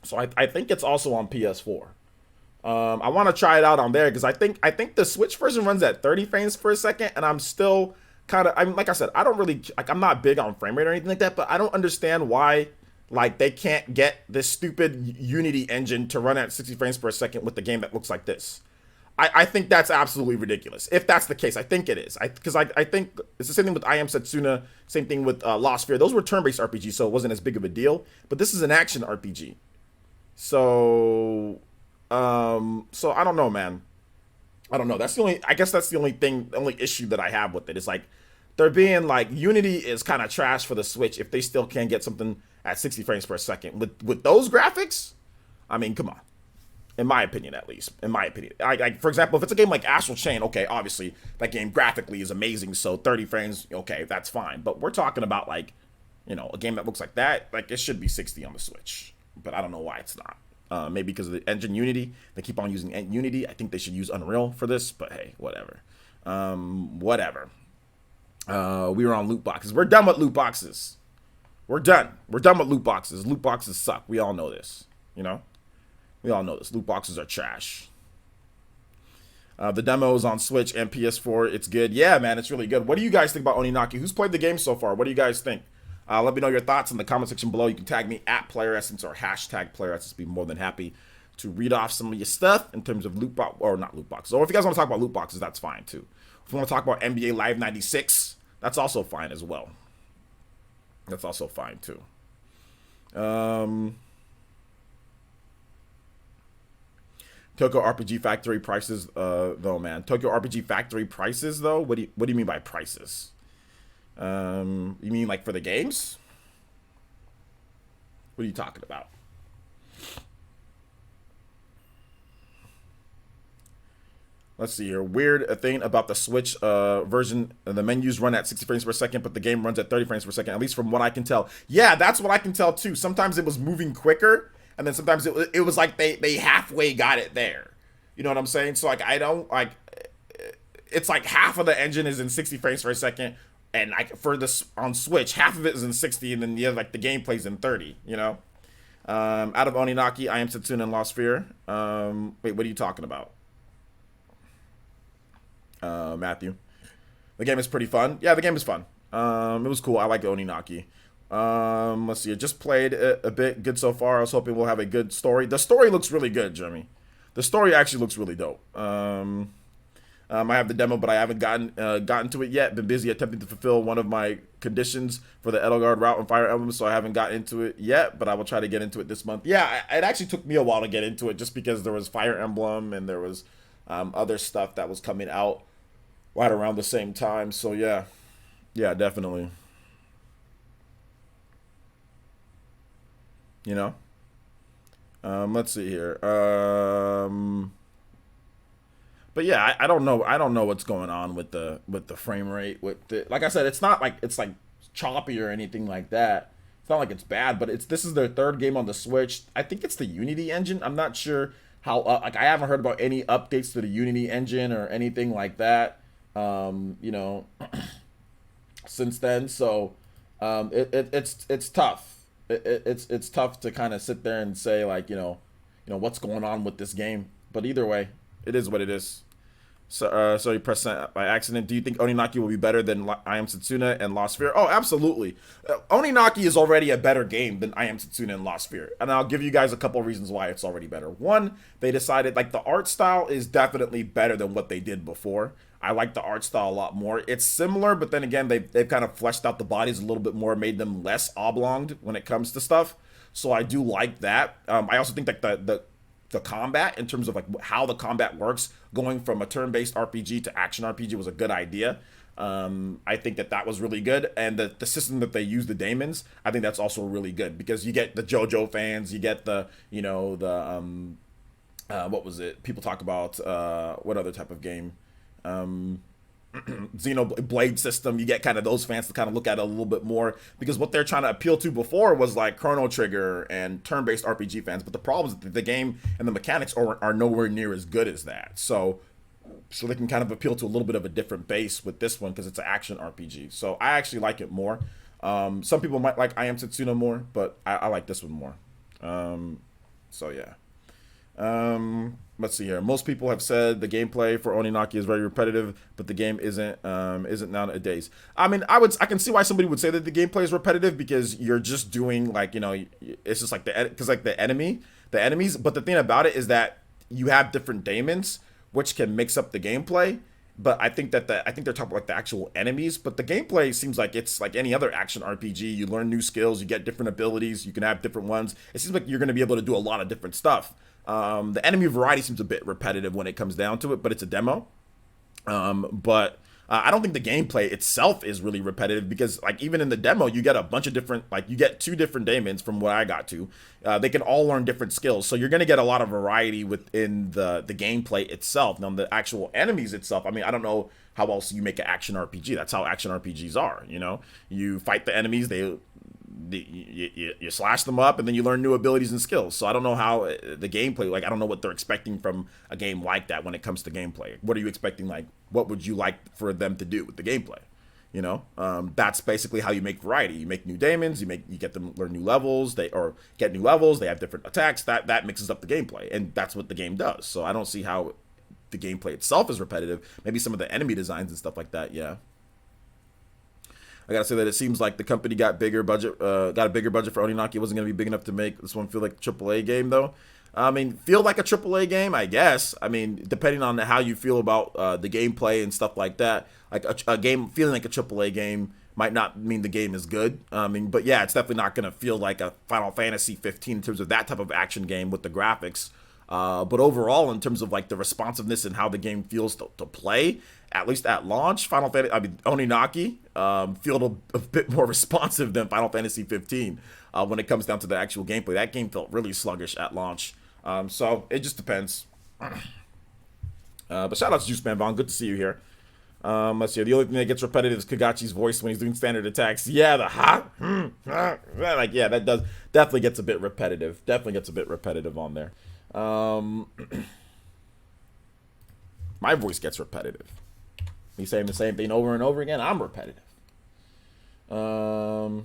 So I think it's also on PS4. I want to try it out on there because I think the Switch version runs at 30 frames per second, and I'm still kind of, I mean, like I said, I don't really, like, I'm not big on frame rate or anything like that, but I don't understand why, like, they can't get this stupid Unity engine to run at 60 frames per second with the game that looks like this. I think that's absolutely ridiculous. If that's the case, I think it is. Because I think it's the same thing with I Am Setsuna, same thing with Lost Sphere. Those were turn-based RPGs, so it wasn't as big of a deal. But this is an action RPG. So I don't know, man. I don't know. I guess that's the only issue that I have with it. It's like, they're being like, Unity is kind of trash for the Switch if they still can't get something at 60 frames per second. With those graphics, I mean, come on. In my opinion, at least. In my opinion. Like, for example, if it's a game like Astral Chain, okay, obviously, that game graphically is amazing, so 30 frames, okay, that's fine. But we're talking about, like, you know, a game that looks like that, like, it should be 60 on the Switch. But I don't know why it's not. Maybe because of the engine Unity. They keep on using Unity. I think they should use Unreal for this, but hey, whatever. Whatever. We were on loot boxes. We're done with loot boxes. We're done. We're done with loot boxes. Loot boxes suck. We all know this, you know? We all know this. Loot boxes are trash. The demo is on Switch and PS4. It's good. Yeah, man, it's really good. What do you guys think about Oninaki? Who's played the game so far? What do you guys think? Let me know your thoughts in the comment section below. You can tag me at PlayerEssence or hashtag PlayerEssence. Be more than happy to read off some of your stuff in terms of loot box, or not loot boxes. Or if you guys want to talk about loot boxes, that's fine too. If you want to talk about NBA Live 96, that's also fine as well. That's also fine too. Tokyo RPG Factory prices, though, man. Tokyo RPG Factory prices, though. What do you mean by prices? You mean like for the games? What are you talking about? Let's see here. Weird thing about the Switch version. The menus run at 60 frames per second, but the game runs at 30 frames per second, at least from what I can tell. Yeah, that's what I can tell, too. Sometimes it was moving quicker, and then sometimes it was like they halfway got it there. You know what I'm saying? So, like, I don't, like, it's like half of the engine is in 60 frames per second, and, like, for this on Switch, half of it is in 60, and then, yeah, like, the gameplay's in 30, you know? Out of Oninaki, I Am Setsuna and Lost Sphere. Wait, what are you talking about? Matthew. The game is pretty fun. Yeah, the game is fun. It was cool. I like Oninaki. Let's see. I just played it a bit. Good so far. I was hoping we'll have a good story. The story looks really good, Jeremy. The story actually looks really dope. I have the demo, but I haven't gotten to it yet. Been busy attempting to fulfill one of my conditions for the Edelgard route and Fire Emblem, so I haven't gotten into it yet, but I will try to get into it this month. Yeah, it actually took me a while to get into it just because there was Fire Emblem and there was other stuff that was coming out right around the same time. So yeah, definitely. You know, let's see here. But yeah, I don't know. I don't know what's going on with the frame rate. With the, like I said, it's not like it's like choppy or anything like that. It's not like it's bad, but this is their third game on the Switch. I think it's the Unity engine. I'm not sure how like I haven't heard about any updates to the Unity engine or anything like that. You know, since then, so it's tough. It's tough to kind of sit there and say like what's going on with this game. But either way, it is what it is. So, sorry, press by accident. Do you think Oninaki will be better than I Am Setsuna and Lost Sphere? Oh, absolutely. Oninaki is already a better game than I Am Setsuna and Lost Sphere. And I'll give you guys a couple of reasons why it's already better. One, they decided, like, the art style is definitely better than what they did before. I like the art style a lot more. It's similar, but then again, they've kind of fleshed out the bodies a little bit more, made them less oblonged when it comes to stuff. So I do like that. I also think that the combat, in terms of like how the combat works, going from a turn-based RPG to action RPG was a good idea. I think that was really good, and the system that they use, the daemons, I think that's also really good, because you get the JoJo fans, you get the what was it? People talk about what other type of game? Xenoblade system. You get kind of those fans to kind of look at it a little bit more, because what they're trying to appeal to before was like Chrono Trigger and turn-based RPG fans, but the problem is that the game and the mechanics are nowhere near as good as that. So they can kind of appeal to a little bit of a different base with this one, because it's an action RPG. So I actually like it more. Some people might like I Am Setsuna more, but I like this one more. So yeah. Let's see here. Most people have said the gameplay for Oninaki is very repetitive, but the game isn't nowadays. I mean, I can see why somebody would say that the gameplay is repetitive, because you're just doing like, it's just like the enemies. But the thing about it is that you have different daemons, which can mix up the gameplay. But I think they're talking about like the actual enemies. But the gameplay seems like it's like any other action RPG. You learn new skills, you get different abilities, you can have different ones. It seems like you're going to be able to do a lot of different stuff. The enemy variety seems a bit repetitive when it comes down to it, but it's a demo. But I don't think the gameplay itself is really repetitive, because like even in the demo, you get a bunch of different, like you get 2 different daemons from what I got to. They can all learn different skills, so you're going to get a lot of variety within the gameplay itself. Now the actual enemies itself, I mean, I don't know how else you make an action RPG. That's how action RPGs are. You fight the enemies, you slash them up, and then you learn new abilities and skills. So I don't know how the gameplay, like I don't know what they're expecting from a game like that when it comes to gameplay. What are you expecting? Like, what would you like for them to do with the gameplay? That's basically how you make variety. You make new daemons, you get them learn new levels, they have different attacks. That mixes up the gameplay, and that's what the game does. So I don't see how the gameplay itself is repetitive. Maybe some of the enemy designs and stuff like that, yeah. I gotta say that it seems like the company got a bigger budget for Oninaki. It wasn't gonna be big enough to make this one feel like a AAA game, though. I mean, feel like a AAA game, I guess. I mean, depending on how you feel about the gameplay and stuff like that. Like a game feeling like a AAA game might not mean the game is good. I mean, but yeah, it's definitely not gonna feel like a Final Fantasy 15 in terms of that type of action game with the graphics. But overall, in terms of like the responsiveness and how the game feels to play, at least at launch, Oninaki feel a bit more responsive than Final Fantasy 15 when it comes down to the actual gameplay. That game felt really sluggish at launch. So it just depends. But shout out to Juice Man Vaughn. Good to see you here. Let's see. The only thing that gets repetitive is Kagachi's voice when he's doing standard attacks. Yeah, the that does definitely gets a bit repetitive. Definitely gets a bit repetitive on there. My voice gets repetitive. Me saying the same thing over and over again, I'm repetitive. So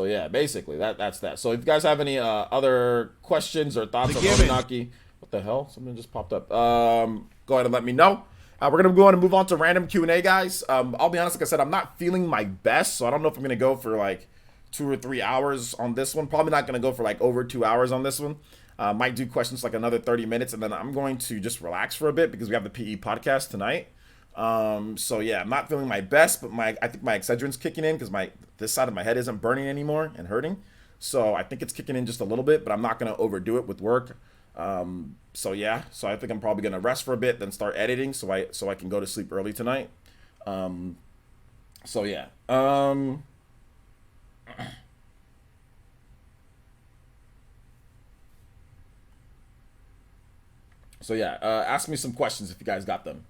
yeah, basically that's that. So if you guys have any other questions or thoughts on Oninaki, what the hell? Something just popped up. Go ahead and let me know. We're gonna go on and move on to random Q&A, guys. I'll be honest, like I said, I'm not feeling my best, so I don't know if I'm gonna go for like 2 or 3 hours on this one. Probably not gonna go for like over 2 hours on this one. Might do questions like another 30 minutes, and then I'm going to just relax for a bit because we have the PE podcast tonight. So yeah, I'm not feeling my best, but I think my Excedrin's kicking in because this side of my head isn't burning anymore and hurting. So I think it's kicking in just a little bit, but I'm not gonna overdo it with work. So yeah, so I think I'm probably gonna rest for a bit, then start editing so I can go to sleep early tonight. So yeah. So yeah, ask me some questions if you guys got them.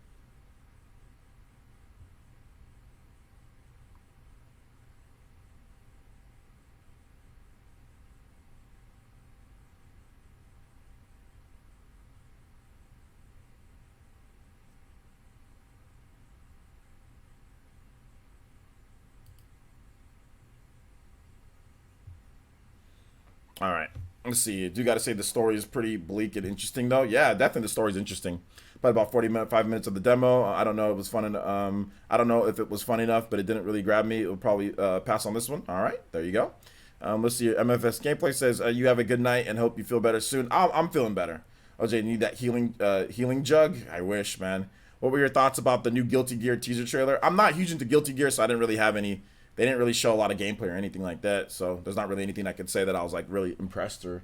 All right. Let's see. Do you got to say the story is pretty bleak and interesting though? Yeah, definitely the story's interesting. Probably about 5 minutes of the demo. I don't know. It was fun. I don't know if it was fun enough, but it didn't really grab me. It will probably pass on this one. All right. There you go. Let's see. MFS gameplay says you have a good night and hope you feel better soon. I'm feeling better. OJ, you need that healing jug? I wish, man. What were your thoughts about the new Guilty Gear teaser trailer? I'm not huge into Guilty Gear, so I didn't really have any. They didn't really show a lot of gameplay or anything like that, so there's not really anything I could say that I was like really impressed or,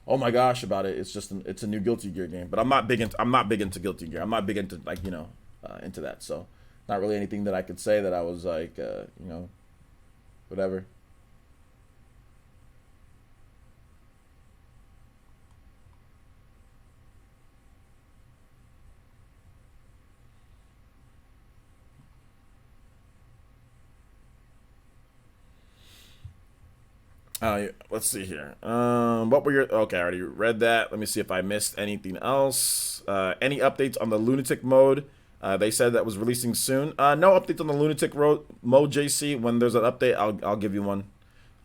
oh my gosh, about it. It's just it's a new Guilty Gear game, but I'm not big into Guilty Gear. I'm not big into like into that. So not really anything that I could say that I was like whatever. Let's see here. What were your? Okay, I already read that. Let me see if I missed anything else. Any updates on the lunatic mode? They said that was releasing soon. No updates on the lunatic mode, JC. When there's an update, I'll give you one.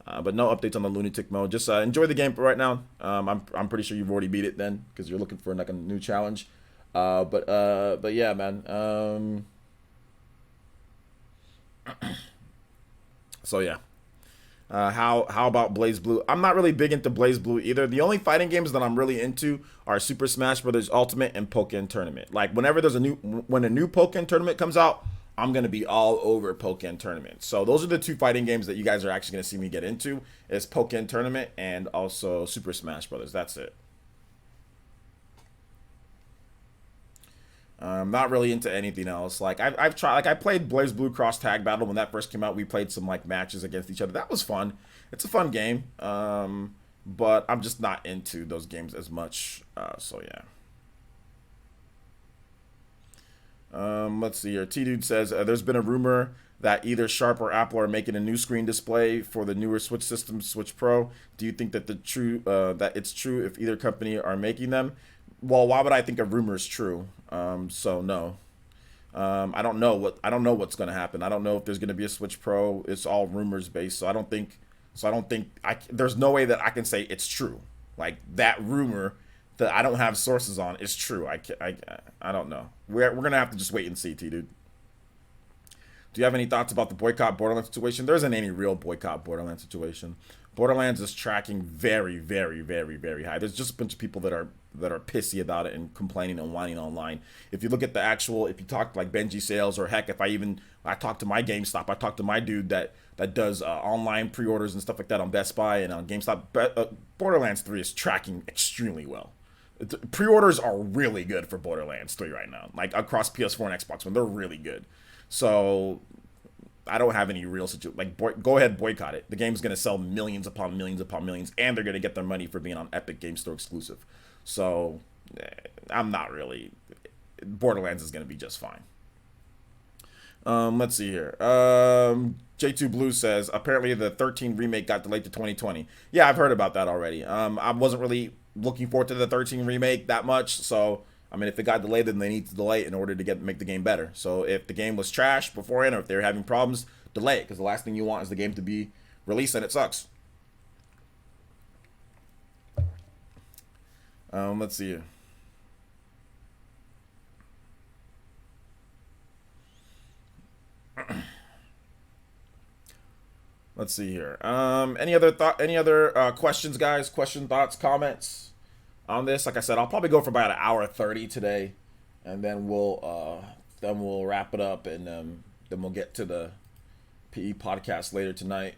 But no updates on the lunatic mode. Just enjoy the game for right now. I'm pretty sure you've already beat it then because you're looking for like a new challenge. But yeah, man. So yeah. How about Blaze Blue? I'm not really big into Blaze Blue either. The only fighting games that I'm really into are Super Smash Bros. Ultimate and Pokken Tournament. Like when a new Pokken Tournament comes out, I'm gonna be all over Pokken Tournament. So those are the two fighting games that you guys are actually gonna see me get into is Pokken Tournament and also Super Smash Bros. That's it. Not really into anything else. Like I've tried. Like I played Blaze Blue Cross Tag Battle when that first came out. We played some like matches against each other. That was fun. It's a fun game. But I'm just not into those games as much. So yeah. Let's see here. T Dude says there's been a rumor that either Sharp or Apple are making a new screen display for the newer Switch system, Switch Pro. Do you think that that it's true if either company are making them? Well, why would I think a rumor is true? So no. I don't know what's gonna happen. I don't know if there's gonna be a Switch Pro. It's all rumors based. So I don't think there's no way that I can say it's true. Like that rumor that I don't have sources on is true. I don't know. We're gonna have to just wait and see, T dude. Do you have any thoughts about the boycott Borderlands situation? There isn't any real boycott Borderlands situation. Borderlands is tracking very, very, very, very high. There's just a bunch of people that are pissy about it and complaining and whining online. If you look at if you talk to like Benji Sales or heck, I talk to my GameStop, I talk to my dude that does online pre-orders and stuff like that on Best Buy and on GameStop. Borderlands 3 is tracking extremely well. Pre-orders are really good for Borderlands 3 right now, like across PS4 and Xbox One. They're really good. So I don't have any real situation. Like, go ahead, boycott it. The game's gonna sell millions upon millions upon millions, and they're gonna get their money for being on Epic Game Store exclusive. So I'm not really. Borderlands is gonna be just fine. Let's see here. J2 Blue says apparently the 13 remake got delayed to 2020. Yeah, I've heard about that already. I wasn't really looking forward to the 13 remake that much, so I mean, if it got delayed, then they need to delay it in order to make the game better. So if the game was trash beforehand, or if they're having problems, delay it, because the last thing you want is the game to be released and it sucks. Let's see here. Let's see here. Any other questions, guys? Question, thoughts, comments on this? Like I said, I'll probably go for about an hour 30 today, and then we'll wrap it up, and then we'll get to the PE podcast later tonight.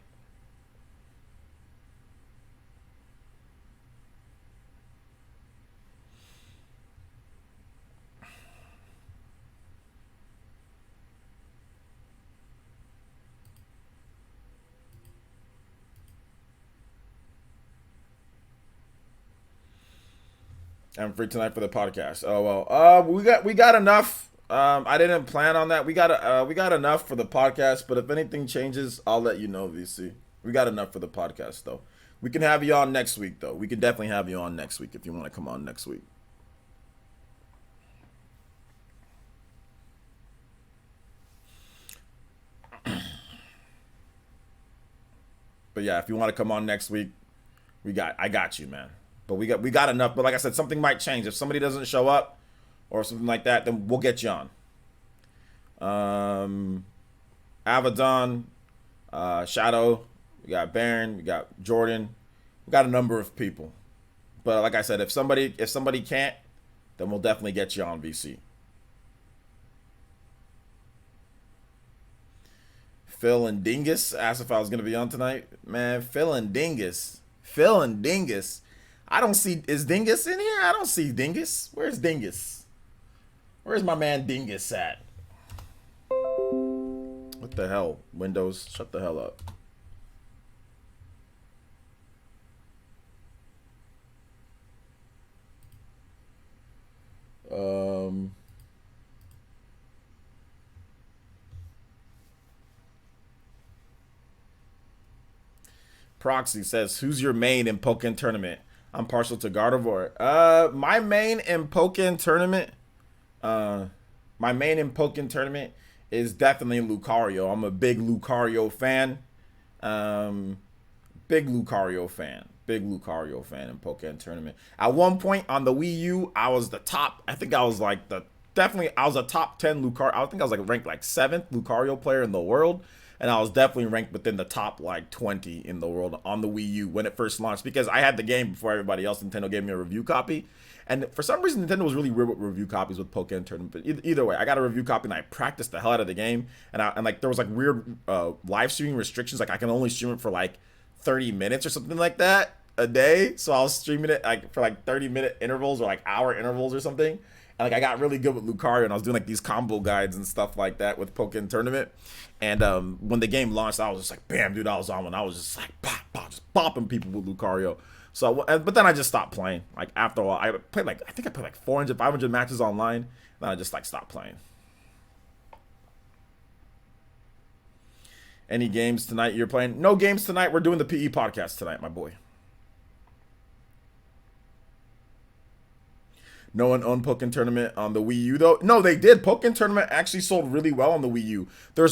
I'm free tonight for the podcast. Oh well. We got enough. I didn't plan on that. We got enough for the podcast, but if anything changes, I'll let you know, VC. We got enough for the podcast though. We can have you on next week though. We can definitely have you on next week if you want to come on next week. But yeah, if you want to come on next week, I got you, man. But we got enough. But like I said, something might change. If somebody doesn't show up or something like that, then we'll get you on. Avedon, Shadow, we got Baron, we got Jordan, we got a number of people. But like I said, if somebody can't, then we'll definitely get you on, VC. Phil and Dingus asked if I was gonna be on tonight. Man, Phil and Dingus. I don't see, is Dingus in here? I don't see Dingus. Where's Dingus? Where's my man Dingus at? What the hell? Windows, shut the hell up. Proxy says, who's your main in Pokken Tournament? I'm partial to Gardevoir. My main in Pokken Tournament, is definitely Lucario. I'm a big Lucario fan. Big Lucario fan in Pokken Tournament. At one point on the Wii U, I was the top. I think I was like I was a top 10 Lucario. I think I was like ranked like 7th Lucario player in the world. And I was definitely ranked within the top like 20 in the world on the Wii U when it first launched, because I had the game before everybody else. Nintendo gave me a review copy. And for some reason, Nintendo was really weird with review copies with Pokken Tournament. But either way, I got a review copy and I practiced the hell out of the game. And like there was like weird live streaming restrictions. Like I can only stream it for like 30 minutes or something like that a day. So I was streaming it like for like 30-minute intervals or like hour intervals or something. And like I got really good with Lucario, and I was doing like these combo guides and stuff like that with Pokken Tournament. And when the game launched, I was just like, bam, dude, I was on one. I was just like, just bopping people with Lucario. So, but then I just stopped playing. Like after a while, I played like 400, 500 matches online. Then I just like stopped playing. Any games tonight you're playing? No games tonight. We're doing the PE podcast tonight, my boy. No one owned Pokken Tournament on the Wii U though. No, they did. Pokken Tournament actually sold really well on the Wii U. There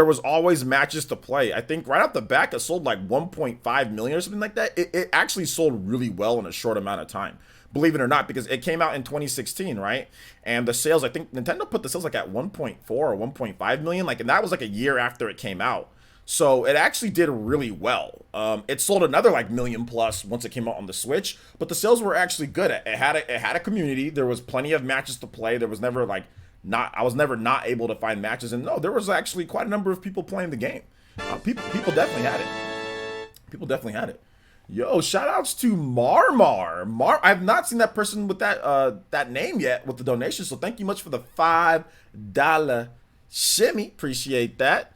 was always matches to play. I think right off the back it sold like 1.5 million or something like that. It actually sold really well in a short amount of time. Believe it or not, because it came out in 2016, right? And the sales, I think Nintendo put the sales like at 1.4 or 1.5 million, like, and that was like a year after it came out. So it actually did really well. It sold another like million plus once it came out on the Switch, but the sales were actually good. It had a community. There was plenty of matches to play. There was never like I was never not able to find matches, and no, there was actually quite a number of people playing the game. People definitely had it. People definitely had it. Yo, shout outs to Marmar. I've not seen that person with that name yet with the donation, so thank you much for the $5 shimmy. Appreciate that.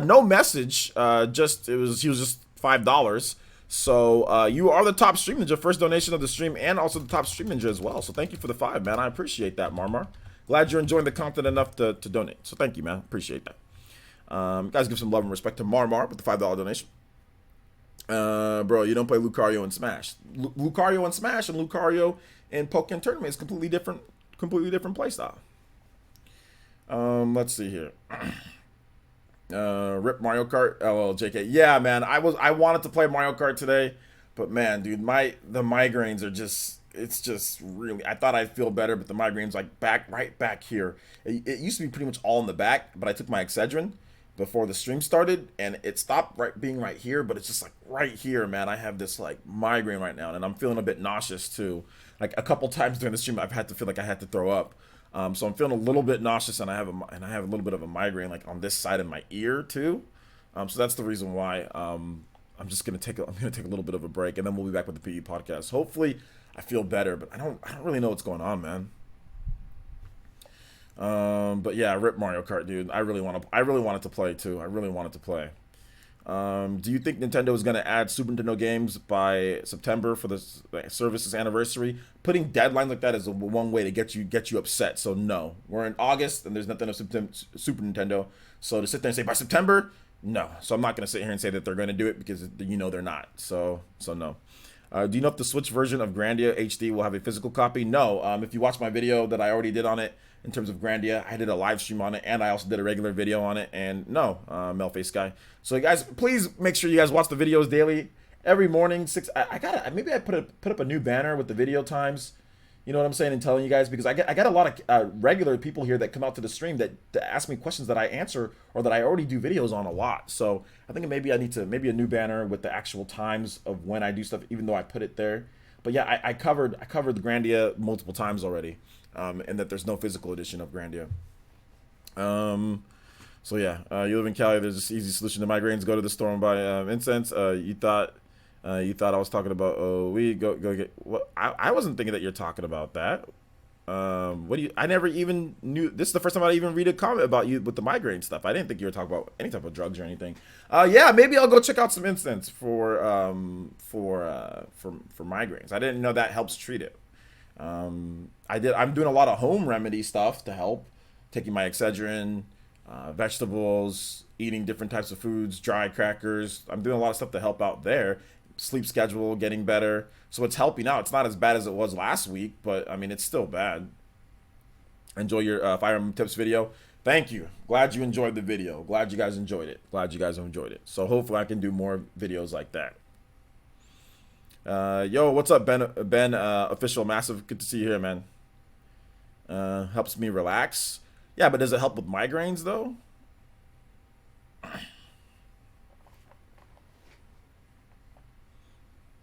No message. He was just $5. So you are the top stream ninja, first donation of the stream, and also the top stream ninja as well. So thank you for the $5, man. I appreciate that, Marmar. Glad you're enjoying the content enough to donate. So thank you, man. Appreciate that. Guys, give some love and respect to Marmar with the $5 donation. Bro, you don't play Lucario and Smash. Lucario and Smash and Lucario in Pokken Tournament is completely different playstyle. Let's see here. Rip Mario Kart. Oh, JK. Yeah, man. I wanted to play Mario Kart today, but man, dude, the migraines are just. It's just really. I thought I'd feel better, but the migraines like right back here. It used to be pretty much all in the back, but I took my Excedrin before the stream started, and it stopped being right here, but it's just like right here, man. I have this like migraine right now, and I'm feeling a bit nauseous too. Like a couple times during the stream, I've had to feel like I had to throw up. So I'm feeling a little bit nauseous, and I have a little bit of a migraine like on this side of my ear too. So that's the reason why I'm gonna take a little bit of a break, and then we'll be back with the PE podcast. Hopefully, I feel better, but I don't really know what's going on, man. But yeah, rip Mario Kart, dude. I really wanted to play too. I really wanted to play. Do you think Nintendo is going to add Super Nintendo games by September for the service's anniversary? Putting deadlines like that is one way to get you upset. So no, we're in August and there's nothing of Super Nintendo. So to sit there and say by September, no. So I'm not going to sit here and say that they're going to do it because they're not. So no. Do you know if the Switch version of Grandia HD will have a physical copy? No. If you watch my video that I already did on it in terms of Grandia, I did a live stream on it and I also did a regular video on it. And no, Melface guy. So guys, please make sure you guys watch the videos daily, every morning. Maybe I put up a new banner with the video times. You know what I'm saying, and telling you guys, because I got a lot of regular people here that come out to the stream that ask me questions that I answer or that I already do videos on a lot. So I think maybe I need a new banner with the actual times of when I do stuff, even though I put it there. But yeah, I covered the Grandia multiple times already, and that there's no physical edition of Grandia. So yeah, you live in Cali. There's this easy solution to migraines. Go to the store and buy incense. You thought I was talking about go get what? I wasn't thinking that you're talking about that. What do you? I never even knew. This is the first time I even read a comment about you with the migraine stuff. I didn't think you were talking about any type of drugs or anything. Yeah, maybe I'll go check out some incense for migraines. I didn't know that helps treat it. I'm doing a lot of home remedy stuff to help, taking my Excedrin, vegetables, eating different types of foods, dry crackers. I'm doing a lot of stuff to help out there. Sleep schedule getting better, so it's helping out. It's not as bad as it was last week, but I mean it's still bad. Enjoy your Fire Emblem tips video. Thank you. Glad you enjoyed the video. Glad you guys enjoyed it. Glad you guys enjoyed it. So hopefully I can do more videos like that. Yo, what's up, Ben? Official Massive. Good to see you here, man. Helps me relax. Yeah, but does it help with migraines though?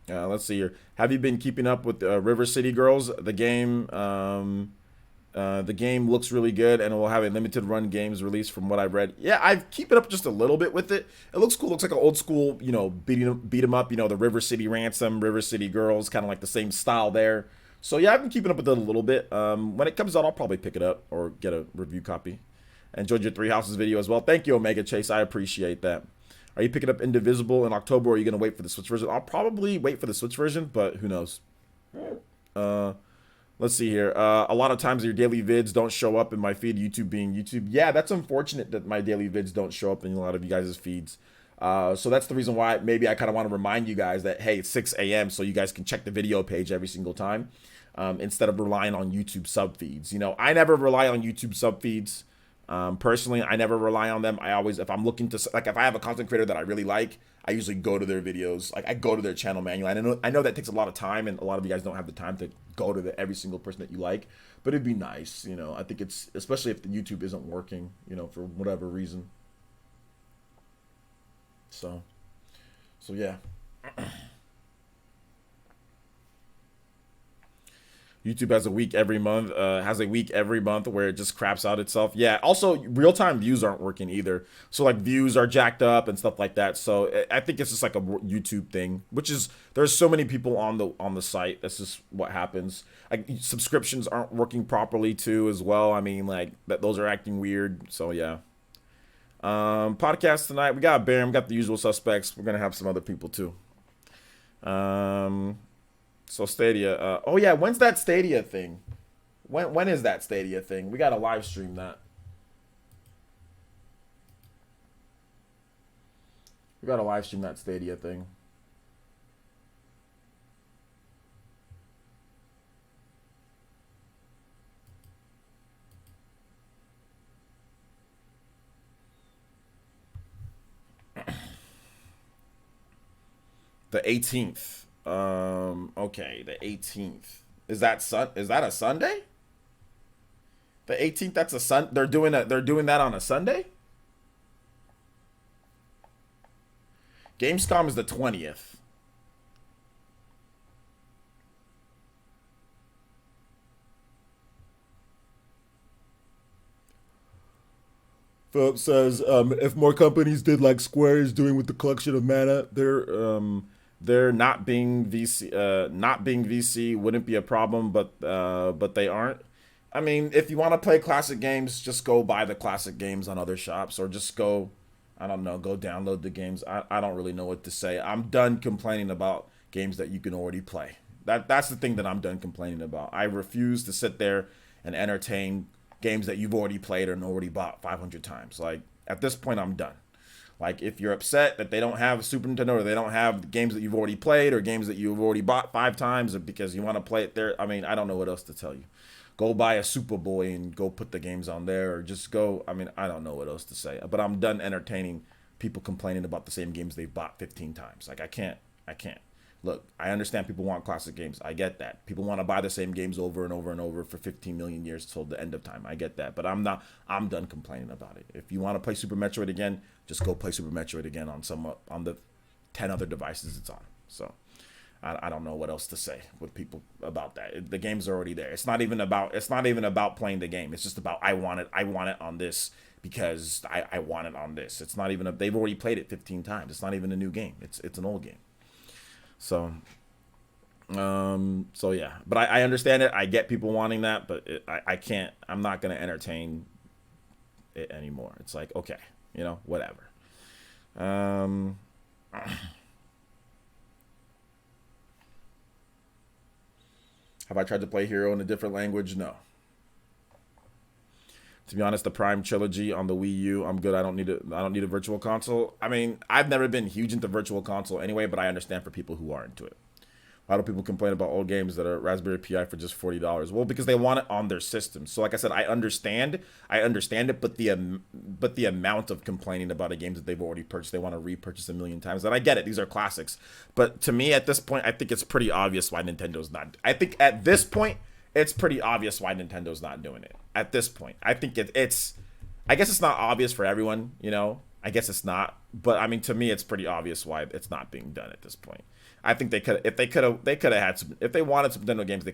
Let's see here. Have you been keeping up with River City Girls? The game looks really good, and it will have a limited run games release from what I've read. Yeah, I've keep it up just a little bit with it. It looks cool. Looks like an old school, beat 'em up. The River City Ransom, River City Girls, kind of like the same style there. So yeah, I've been keeping up with it a little bit. When it comes out, I'll probably pick it up or get a review copy. Enjoyed your Three Houses video as well. Thank you, Omega Chase. I appreciate that. Are you picking up Indivisible in October, or are you going to wait for the Switch version? I'll probably wait for the Switch version, but who knows? Let's see here. A lot of times your daily vids don't show up in my feed, YouTube being YouTube. Yeah, that's unfortunate that my daily vids don't show up in a lot of you guys' feeds. So that's the reason why maybe I kind of want to remind you guys that, hey, it's 6 a.m. so you guys can check the video page every single time instead of relying on YouTube sub feeds. I never rely on YouTube sub feeds. Personally, I never rely on them. I always, if I'm looking to, like, if I have a content creator that I really like, I usually go to their videos. Like, I go to their channel manual. I know that takes a lot of time, and a lot of you guys don't have the time to go to every single person that you like. But it'd be nice, I think it's, especially if the YouTube isn't working, for whatever reason. So yeah. YouTube has a week every month where it just craps out itself. Yeah. Also, real-time views aren't working either. So like views are jacked up and stuff like that. So I think it's just like a YouTube thing, which is there's so many people on the site. That's just what happens. Like subscriptions aren't working properly too as well. I mean, like those are acting weird. So yeah. Podcast tonight. We got Baron. We got the usual suspects. We're gonna have some other people too. So Stadia. Oh yeah, when's that Stadia thing? When is that Stadia thing? We gotta live stream that. We gotta live stream that Stadia thing. The 18th. Okay, the 18th. Is that a Sunday? The 18th, that's a they're doing that on a Sunday? Gamescom is the 20th. Philip says, if more companies did like Square is doing with the collection of mana, they're not being VC wouldn't be a problem, but they aren't. I mean, if you want to play classic games, just go buy the classic games on other shops, or just go, I don't know. Go download the games. I don't really know what to say. I'm done complaining about games that you can already play. That's the thing that I'm done complaining about. I refuse to sit there and entertain games that you've already played and already bought 500 times. Like, at this point, I'm done. Like, if you're upset that they don't have a Super Nintendo or they don't have games that you've already played or games that you've already bought 5 times or because you want to play it there, I mean, I don't know what else to tell you. Go buy a Superboy and go put the games on there, or just go, I mean, I don't know what else to say. But I'm done entertaining people complaining about the same games they've bought 15 times. Like, I can't. Look, I understand people want classic games. I get that. People want to buy the same games over and over and over for 15 million years till the end of time. I get that. But I'm done complaining about it. If you want to play Super Metroid again, just go play Super Metroid again on the 10 other devices it's on. So I don't know what else to say with people about that. The game's already there. It's not even about playing the game. It's just about I want it on this because I want it on this. It's not even they've already played it 15 times. It's not even a new game. It's an old game. So yeah, but I understand it. I get people wanting that, but I can't. I'm not gonna entertain it anymore. It's like, okay, whatever. Have I tried to play Hero in a different language? No. To be honest, the Prime trilogy on the Wii U, I'm good. I don't need a virtual console. I mean, I've never been huge into virtual console anyway, but I understand for people who are into it. A lot of people complain about old games that are Raspberry Pi for just $40. Well, because they want it on their system. So like I said, I understand it, but the amount of complaining about a game that they've already purchased, they want to repurchase a million times. And I get it. These are classics. But to me, at this point, I think it's pretty obvious why Nintendo's not. I think at this point, it's pretty obvious why Nintendo's not doing it. At this point, I think it's. I guess it's not obvious for everyone, I guess it's not, but I mean, to me, it's pretty obvious why it's not being done at this point. I think they could have had some. If they wanted Super Nintendo games, they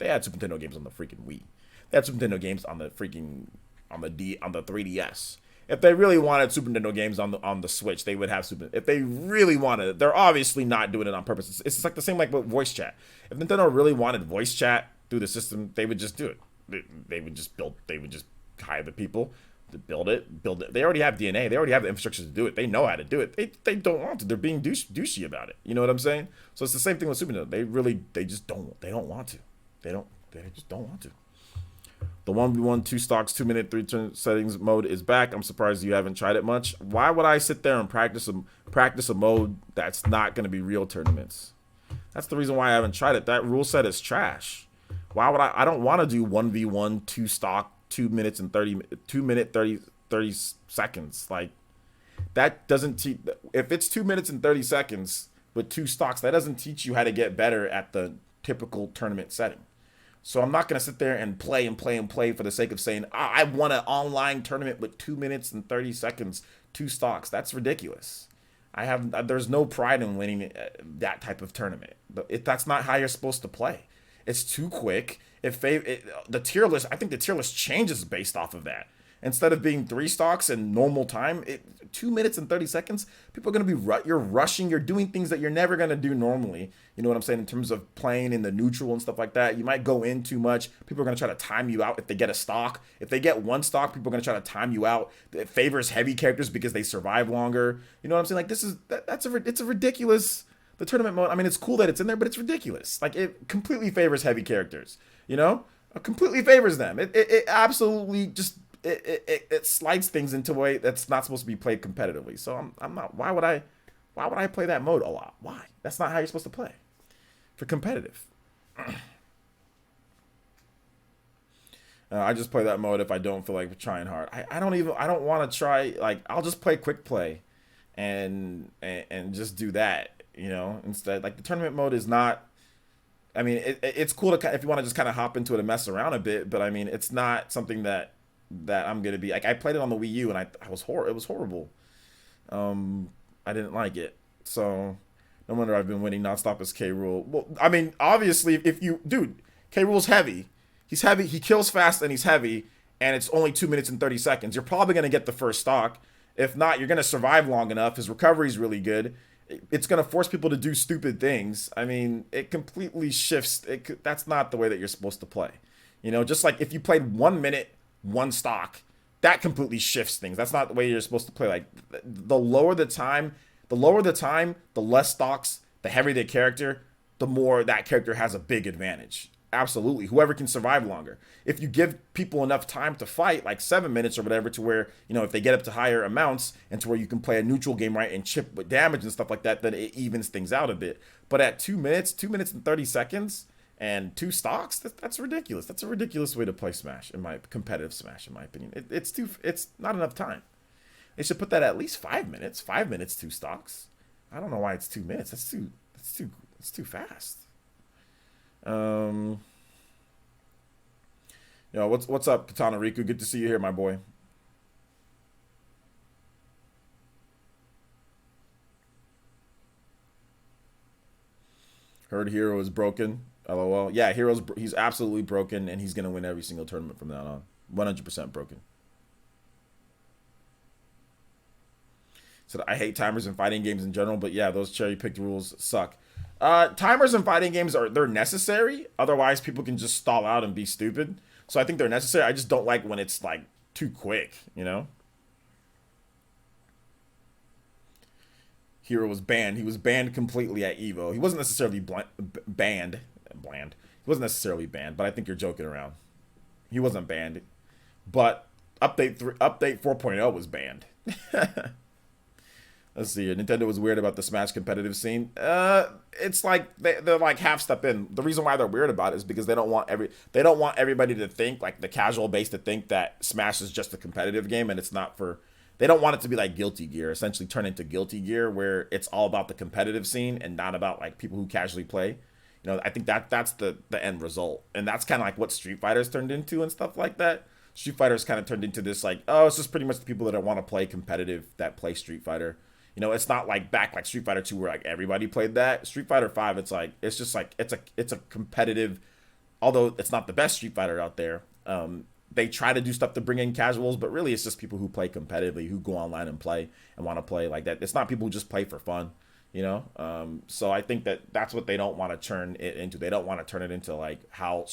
had Super Nintendo games on the freaking Wii. They had Super Nintendo games on the 3DS. If they really wanted Super Nintendo games on the Switch, they would have Super. If they really wanted it, they're obviously not doing it on purpose. It's like the same like with voice chat. If Nintendo really wanted voice chat through the system, they would just do it. They would just hire the people to build it. They already have DNA. They already have the infrastructure to do it. They know how to do it. They don't want to. They're being douchey about it. You know what I'm saying? So it's the same thing with Super Nintendo. They just don't. They don't want to. They just don't want to. The 1v1 2 stocks 2 minute 3 turn settings mode is back. I'm surprised you haven't tried it much. Why would I sit there and practice a mode that's not going to be real tournaments? That's the reason why I haven't tried it. That rule set is trash. Why would I don't want to do 1v1 2 stock 2 minutes and 30 seconds. Like, that doesn't teach. If it's 2 minutes and 30 seconds with 2 stocks, that doesn't teach you how to get better at the typical tournament setting. So I'm not going to sit there and play for the sake of saying, I want an online tournament with 2 minutes and 30 seconds, 2 stocks. That's ridiculous. There's no pride in winning that type of tournament. That's not how you're supposed to play. It's too quick. The tier list, I think the tier list changes based off of that. Instead of being 3 stocks in normal time, 2 minutes and 30 seconds, people are going to be, you're rushing, you're doing things that you're never going to do normally. You know what I'm saying? In terms of playing in the neutral and stuff like that, you might go in too much. People are going to try to time you out if they get a stock. If they get 1 stock, people are going to try to time you out. It favors heavy characters because they survive longer. You know what I'm saying? Like, it's a ridiculous, the tournament mode. I mean, it's cool that it's in there, but it's ridiculous. Like, it completely favors heavy characters, It completely favors them. It absolutely just, it slides things into a way that's not supposed to be played competitively. So I'm not. Why would I play that mode a lot? Why? That's not how you're supposed to play for competitive. I just play that mode if I don't feel like trying hard. I don't want to try. Like, I'll just play quick play, and just do that. Instead, like, the tournament mode is not. I mean, it's cool to, if you want to just kind of hop into it and mess around a bit, but I mean, it's not something that I'm gonna be like. I played it on the Wii U and it was horrible. I didn't like it, so no wonder I've been winning nonstop as K. Rool. Well, I mean, obviously, K. Rool's heavy. He's heavy. He kills fast and he's heavy, and it's only 2 minutes and 30 seconds. You're probably gonna get the first stock. If not, you're gonna survive long enough. His recovery's really good. It's going to force people to do stupid things. I mean, it completely shifts. That's not the way that you're supposed to play. Just like if you played 1 minute, 1 stock that completely shifts things. That's not the way you're supposed to play. Like the lower the time, the less stocks, the heavier the character, the more that character has a big advantage. Absolutely. Whoever can survive longer. If you give people enough time to fight, like 7 minutes or whatever, to where, you know, if they get up to higher amounts and to where you can play a neutral game, right, and chip with damage and stuff like that, then it evens things out a bit. But at 2 minutes and 30 seconds and 2 stocks, that's ridiculous. That's a ridiculous way to play Smash, in my competitive Smash, in my opinion. It's not enough time. They should put that at least 5 minutes. 5 minutes, 2 stocks. I don't know why it's 2 minutes. That's too fast. Yo, what's up, Katana Riku? Good to see you here, my boy. Heard Hero is broken. LOL. Yeah, he's absolutely broken, and he's gonna win every single tournament from now on. 100% broken. So I hate timers in fighting games in general, but yeah, those cherry-picked rules suck. Timers in fighting games they're necessary. Otherwise, people can just stall out and be stupid. So I think they're necessary. I just don't like when it's like too quick, you know? Hero was banned. He was banned completely at Evo. He wasn't necessarily banned. Bland. He wasn't necessarily banned, but I think you're joking around. He wasn't banned. But update 4.0 was banned. Let's see. Nintendo was weird about the Smash competitive scene. It's like they're like half step in. The reason why they're weird about it is because they don't want everybody to think, like the casual base to think, that Smash is just a competitive game and it's not for. They don't want it to be like Guilty Gear, essentially turn into Guilty Gear, where it's all about the competitive scene and not about like people who casually play. You know, I think that's the end result, and that's kind of like what Street Fighter's turned into and stuff like that. Street Fighter's kind of turned into this like, oh, it's just pretty much the people that don't want to play competitive that play Street Fighter. You know, it's not like back like Street Fighter 2 where like everybody played that. Street Fighter 5, it's just like it's a competitive, although it's not the best Street Fighter out there. They try to do stuff to bring in casuals, but really it's just people who play competitively, who go online and play and want to play like that. It's not people who just play for fun, you know? So I think that's what they don't want to turn it into. They don't want to turn it into like how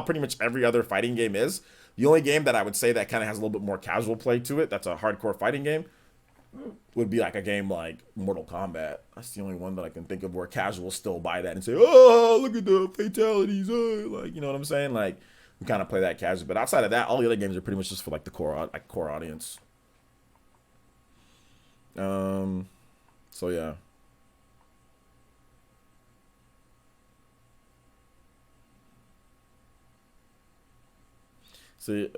pretty much every other fighting game is. The only game that I would say that kind of has a little bit more casual play to it, that's a hardcore fighting game, would be like a game like Mortal Kombat. That's the only one that I can think of where casuals still buy that and say, oh, look at the fatalities. Oh. Like, you know what I'm saying? Like, we kind of play that casual. But outside of that, all the other games are pretty much just for like the core audience. So yeah. See.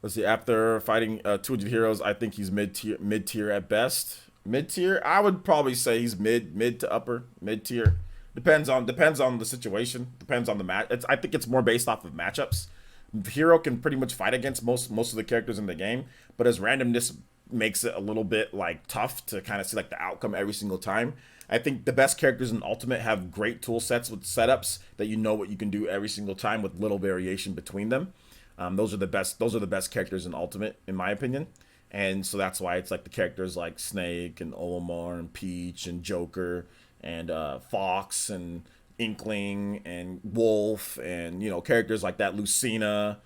Let's see. After fighting 200 heroes, I think he's mid tier at best. Mid tier, I would probably say he's mid to upper mid tier. Depends on the situation. Depends on the match. I think it's more based off of matchups. The hero can pretty much fight against most of the characters in the game, but his randomness makes it a little bit like tough to kind of see like the outcome every single time. I think the best characters in Ultimate have great tool sets with setups that you know what you can do every single time with little variation between them. Those are the best characters in Ultimate, in my opinion. And so that's why it's like the characters like Snake and Olimar and Peach and Joker and Fox and Inkling and Wolf and, you know, characters like that, Lucina.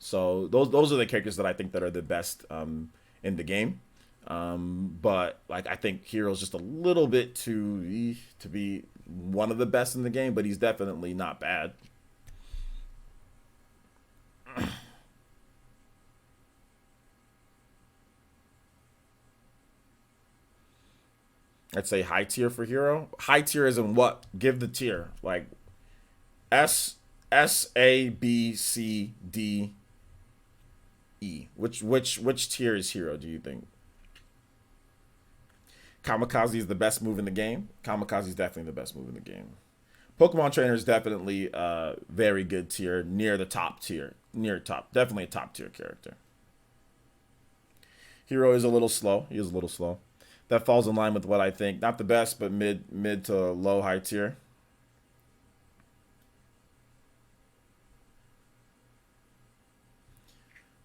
So those are the characters that I think that are the best in the game. But like I think Hero's just a little bit too to be one of the best in the game, but he's definitely not bad. I'd say high tier for Hero. High tier is in what? Give the tier. Like S A B C D E. Which tier is Hero, do you think? Kamikaze is the best move in the game. Kamikaze is definitely the best move in the game. Pokemon Trainer is definitely very good tier, near the top tier. Near top. Definitely a top tier character. Hero is a little slow. He is a little slow. That falls in line with what I think. Not the best, but mid to low high tier.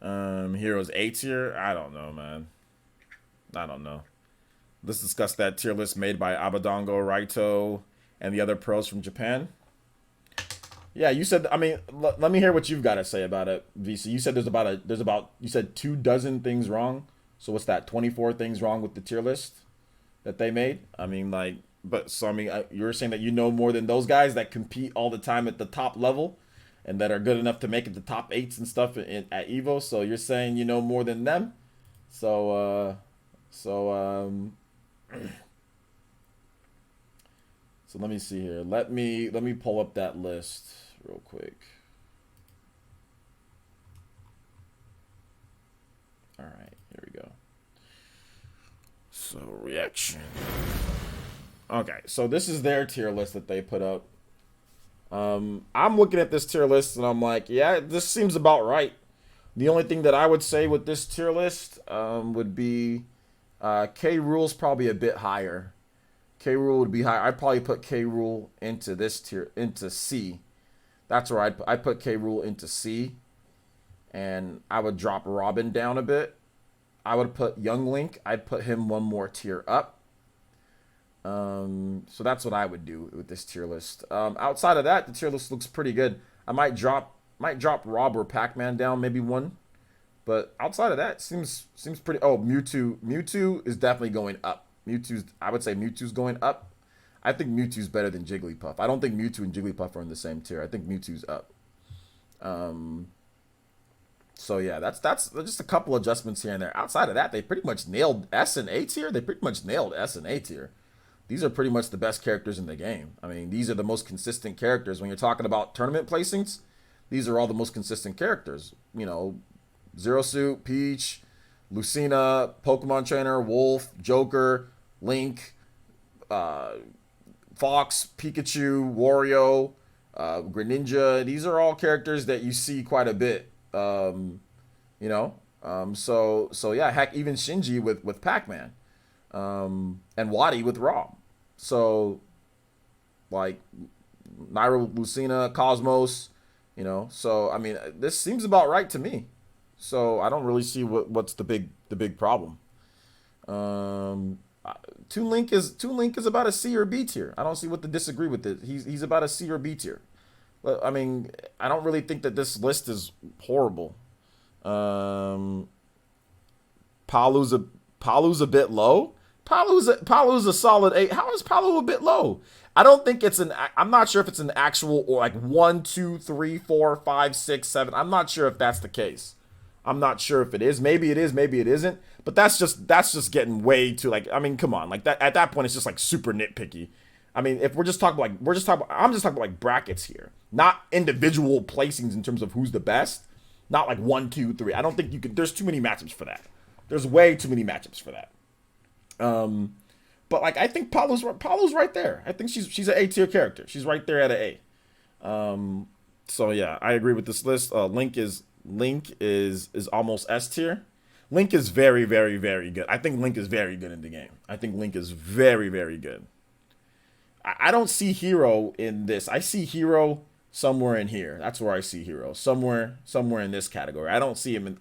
Hero's A tier. I don't know, man. I don't know. Let's discuss that tier list made by Abadongo, Raito, and the other pros from Japan. Yeah, you said. I mean, let me hear what you've got to say about it, VC. You said you said 24 things wrong. So what's that? 24 things wrong with the tier list that they made. I mean, like, but so I mean, you're saying that you know more than those guys that compete all the time at the top level, and that are good enough to make it the top 8s and stuff at Evo. So you're saying you know more than them. So so let me see here. Let me pull up that list real quick. All right, here we go. So reaction. Okay, so this is their tier list that they put up. I'm looking at this tier list and I'm like, yeah, this seems about right. The only thing that I would say with this tier list would be K Rule's probably a bit higher. K Rule would be high. I'd probably put K Rule into this tier, into C. That's where I'd put K Rule into C, and I would drop Robin down a bit. I would put Young Link. I'd put him one more tier up. So that's what I would do with this tier list. Outside of that, the tier list looks pretty good. I might drop Rob or Pac-Man down maybe one, but outside of that, seems pretty. Oh, Mewtwo is definitely going up. I would say Mewtwo's going up. I think Mewtwo's better than Jigglypuff. I don't think Mewtwo and Jigglypuff are in the same tier. I think Mewtwo's up. So yeah, that's just a couple adjustments here and there. Outside of that, they pretty much nailed S and A tier. They pretty much nailed S and A tier. These are pretty much the best characters in the game. I mean, these are the most consistent characters. When you're talking about tournament placings, these are all the most consistent characters. You know, Zero Suit, Peach, Lucina, Pokemon Trainer, Wolf, Joker, Link, Fox, Pikachu, Wario, Greninja. These are all characters that you see quite a bit. So yeah, heck, even Shinji with Pac-Man, and Wadi with Rob. So like Nairo, Lucina, Cosmos, so I mean, this seems about right to me. So I don't really see what's the big problem. Toon Link is about a C or B tier. I don't see what to disagree with it. He's about a C or B tier. I mean, I don't really think that this list is horrible. Palu's a bit low. Palu's a solid 8. How is Palu a bit low? I'm not sure if it's an actual or like 1, 2, 3, 4, 5, 6, 7. I'm not sure if that's the case. I'm not sure if it is. Maybe it is, maybe it isn't. But that's just getting way too, like, I mean, come on. Like that at that point it's just like super nitpicky. I mean, if I'm just talking about like brackets here, not individual placings in terms of who's the best. Not like 1, 2, 3. I don't think you could. There's too many matchups for that. There's way too many matchups for that. But like I think Palu's right there. I think she's an A tier character. She's right there at an A. So yeah, I agree with this list. Link is almost S tier. Link is very, very, very good. I think Link is very good in the game. I think Link is very, very good. I don't see Hero in this. I see Hero somewhere in here. That's where I see Hero. Somewhere in this category. I don't see him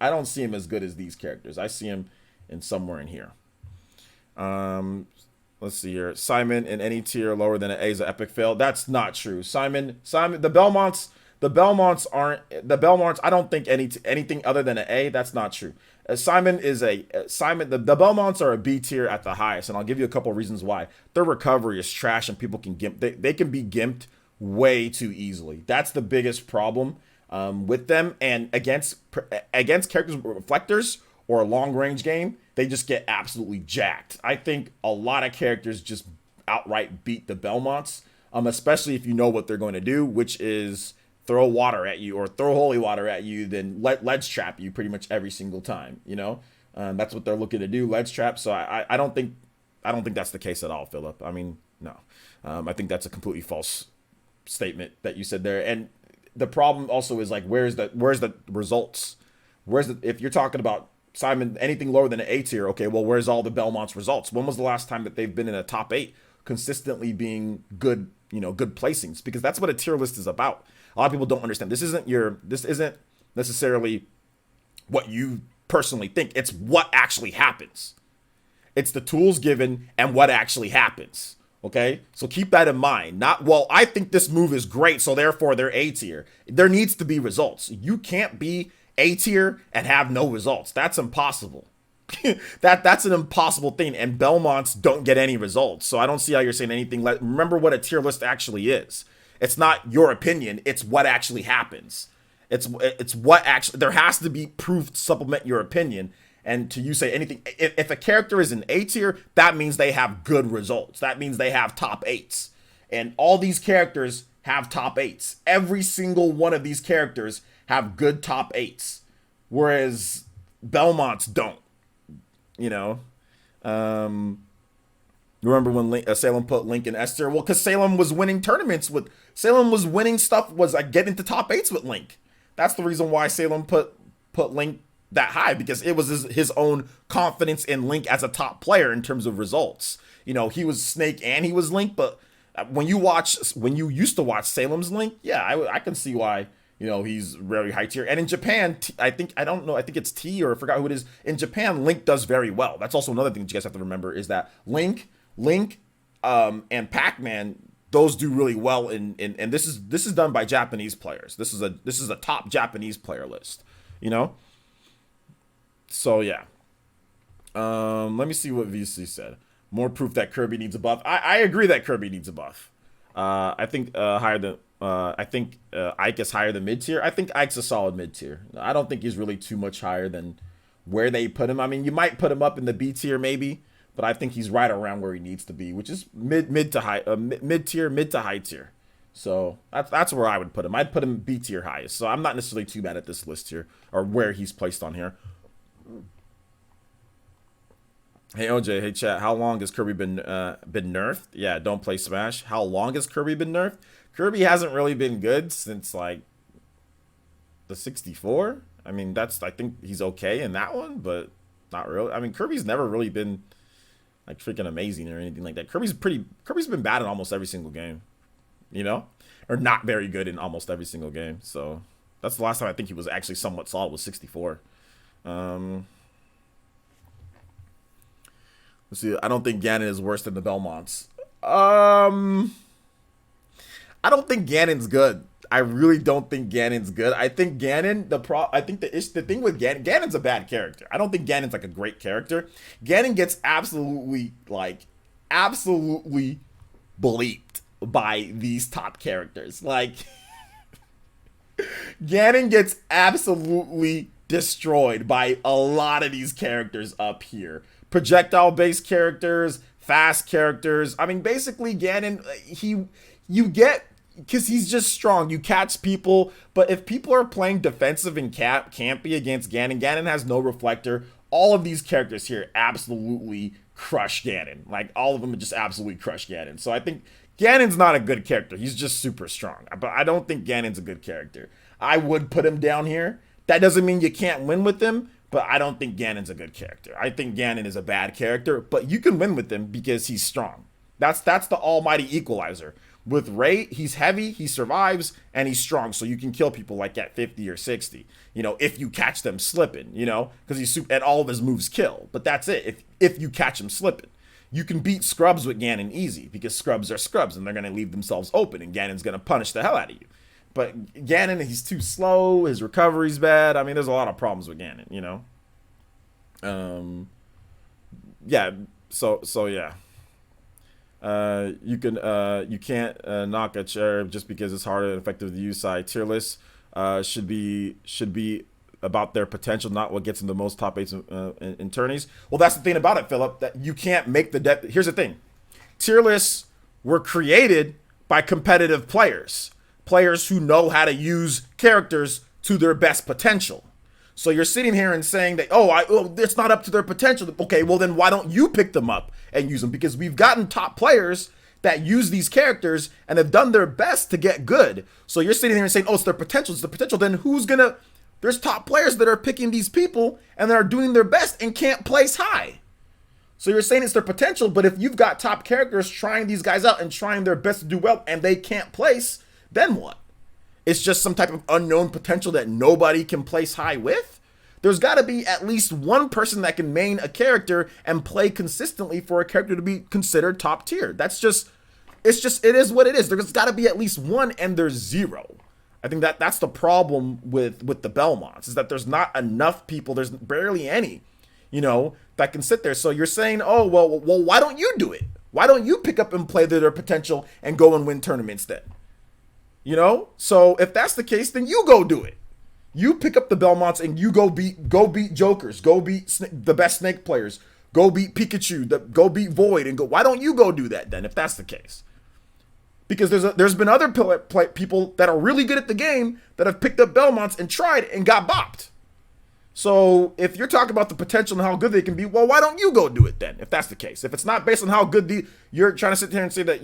as good as these characters. I see him in somewhere in here. Let's see here. Simon in any tier lower than an A is an epic fail. That's not true. Simon, the Belmonts I don't think anything other than an A. That's not true. The Belmonts are a B tier at the highest, and I'll give you a couple of reasons why. Their recovery is trash, and people can gimp. They can be gimped way too easily. That's the biggest problem with them. And against characters with reflectors or a long range game, they just get absolutely jacked. I think a lot of characters just outright beat the Belmonts, especially if you know what they're going to do, which is throw water at you or throw holy water at you, then ledge trap you pretty much every single time. That's what they're looking to do, ledge trap. So I don't think that's the case at all, Philip. I mean, no. I think that's a completely false statement that you said there. And the problem also is like, where's the results? If you're talking about Simon, anything lower than an A tier, okay, well, where's all the Belmont's results? When was the last time that they've been in a top 8 consistently being good, good placings? Because that's what a tier list is about. A lot of people don't understand. This isn't necessarily what you personally think. It's what actually happens. It's the tools given and what actually happens. Okay, so keep that in mind. Not, well, I think this move is great, so therefore they're A tier. There needs to be results. You can't be A tier and have no results. That's impossible. That's an impossible thing, and Belmonts don't get any results. So I don't see how you're saying anything. Remember what a tier list actually is. It's not your opinion. It's what actually happens. It's what actually, there has to be proof to supplement your opinion. And to you say anything, if a character is an A tier, that means they have good results. That means they have top 8s. And all these characters have top 8s. Every single one of these characters have good top 8s. Whereas Belmonts don't. You know? Remember when Salem put Link in S tier? Well, because Salem was winning tournaments with... Salem was winning stuff, was like getting to top 8s with Link. That's the reason why Salem put Link that high, because it was his own confidence in Link as a top player in terms of results. You know, he was Snake and he was Link, but when you used to watch Salem's Link, yeah, I can see why, you know, he's very high tier. And in Japan, I think it's T, or I forgot who it is. In Japan, Link does very well. That's also another thing that you guys have to remember, is that Link, and Pac-Man, those do really well and this is done by Japanese players. This is a top Japanese player list, you know? So yeah. Let me see what VC said. More proof that Kirby needs a buff. I agree that Kirby needs a buff. I think higher than Ike is higher than mid tier. I think Ike's a solid mid tier. I don't think he's really too much higher than where they put him. I mean, you might put him up in the B tier maybe, but I think he's right around where he needs to be, which is mid to high tier. So that's where I would put him. I'd put him B tier highest. So I'm not necessarily too mad at this list here, or where he's placed on here. Hey OJ, hey chat, how long has Kirby been nerfed? Yeah, don't play Smash. How long has Kirby been nerfed? Kirby hasn't really been good since like the 64. I mean, I think he's okay in that one, but not really. I mean, Kirby's never really been like freaking amazing or anything like that. Kirby's been bad in almost every single game, you know, or not very good in almost every single game. So that's the last time I think he was actually somewhat solid, was 64. Let's see. I don't think Ganon is worse than the Belmonts. I don't think Ganon's good. I really don't think Ganon's good. I think Ganon, the thing with Ganon's a bad character. I don't think Ganon's like a great character. Ganon gets absolutely bleeped by these top characters. Like, Ganon gets absolutely destroyed by a lot of these characters up here. Projectile-based characters, fast characters. I mean, basically, Ganon, you get, because he's just strong. You catch people, but if people are playing defensive and campy against Ganon, Ganon has no reflector. All of these characters here absolutely crush Ganon. Like, all of them just absolutely crush Ganon. So I think Ganon's not a good character. He's just super strong. But I don't think Ganon's a good character. I would put him down here. That doesn't mean you can't win with him, but I don't think Ganon's a good character. I think Ganon is a bad character, but you can win with him because he's strong. That's the almighty equalizer. With Ray, he's heavy, he survives, and he's strong, so you can kill people like at 50 or 60, you know, if you catch them slipping, you know, because and all of his moves kill. But that's it. If you catch him slipping, you can beat Scrubs with Ganon easy, because Scrubs are Scrubs, and they're going to leave themselves open, and Ganon's going to punish the hell out of you. But Ganon, he's too slow, his recovery's bad. I mean, there's a lot of problems with Ganon, you know. Yeah, so yeah. You can't knock a cherub just because it's harder and effective to use side. Tier lists should be about their potential, not what gets them the most top 8s in tourneys. Well, that's the thing about it, Philip, that you can't make the depth. Here's the thing. Tier lists were created by competitive players who know how to use characters to their best potential. So you're sitting here and saying that, it's not up to their potential. Okay, well then why don't you pick them up and use them? Because we've gotten top players that use these characters and have done their best to get good. So you're sitting here and saying, it's their potential, it's the potential. Then there's top players that are picking these people and that are doing their best and can't place high. So you're saying it's their potential, but if you've got top characters trying these guys out and trying their best to do well and they can't place, then what? It's just some type of unknown potential that nobody can place high with? There's got to be at least one person that can main a character and play consistently for a character to be considered top tier. That's just, it is what it is. There's got to be at least one, and there's zero. I think that's the problem with the Belmonts, is that there's not enough people. There's barely any, that can sit there. So you're saying, oh, well, why don't you do it? Why don't you pick up and play to their potential and go and win tournaments then? So if that's the case, then you go do it. You pick up the Belmonts and you go beat Jokers, go beat the best Snake players, go beat Pikachu, go beat Void, and go. Why don't you go do that then, if that's the case? Because there's been other people that are really good at the game that have picked up Belmonts and tried and got bopped. So if you're talking about the potential and how good they can be, well, why don't you go do it then, if that's the case? If it's not based on how good you're trying to sit here and say that,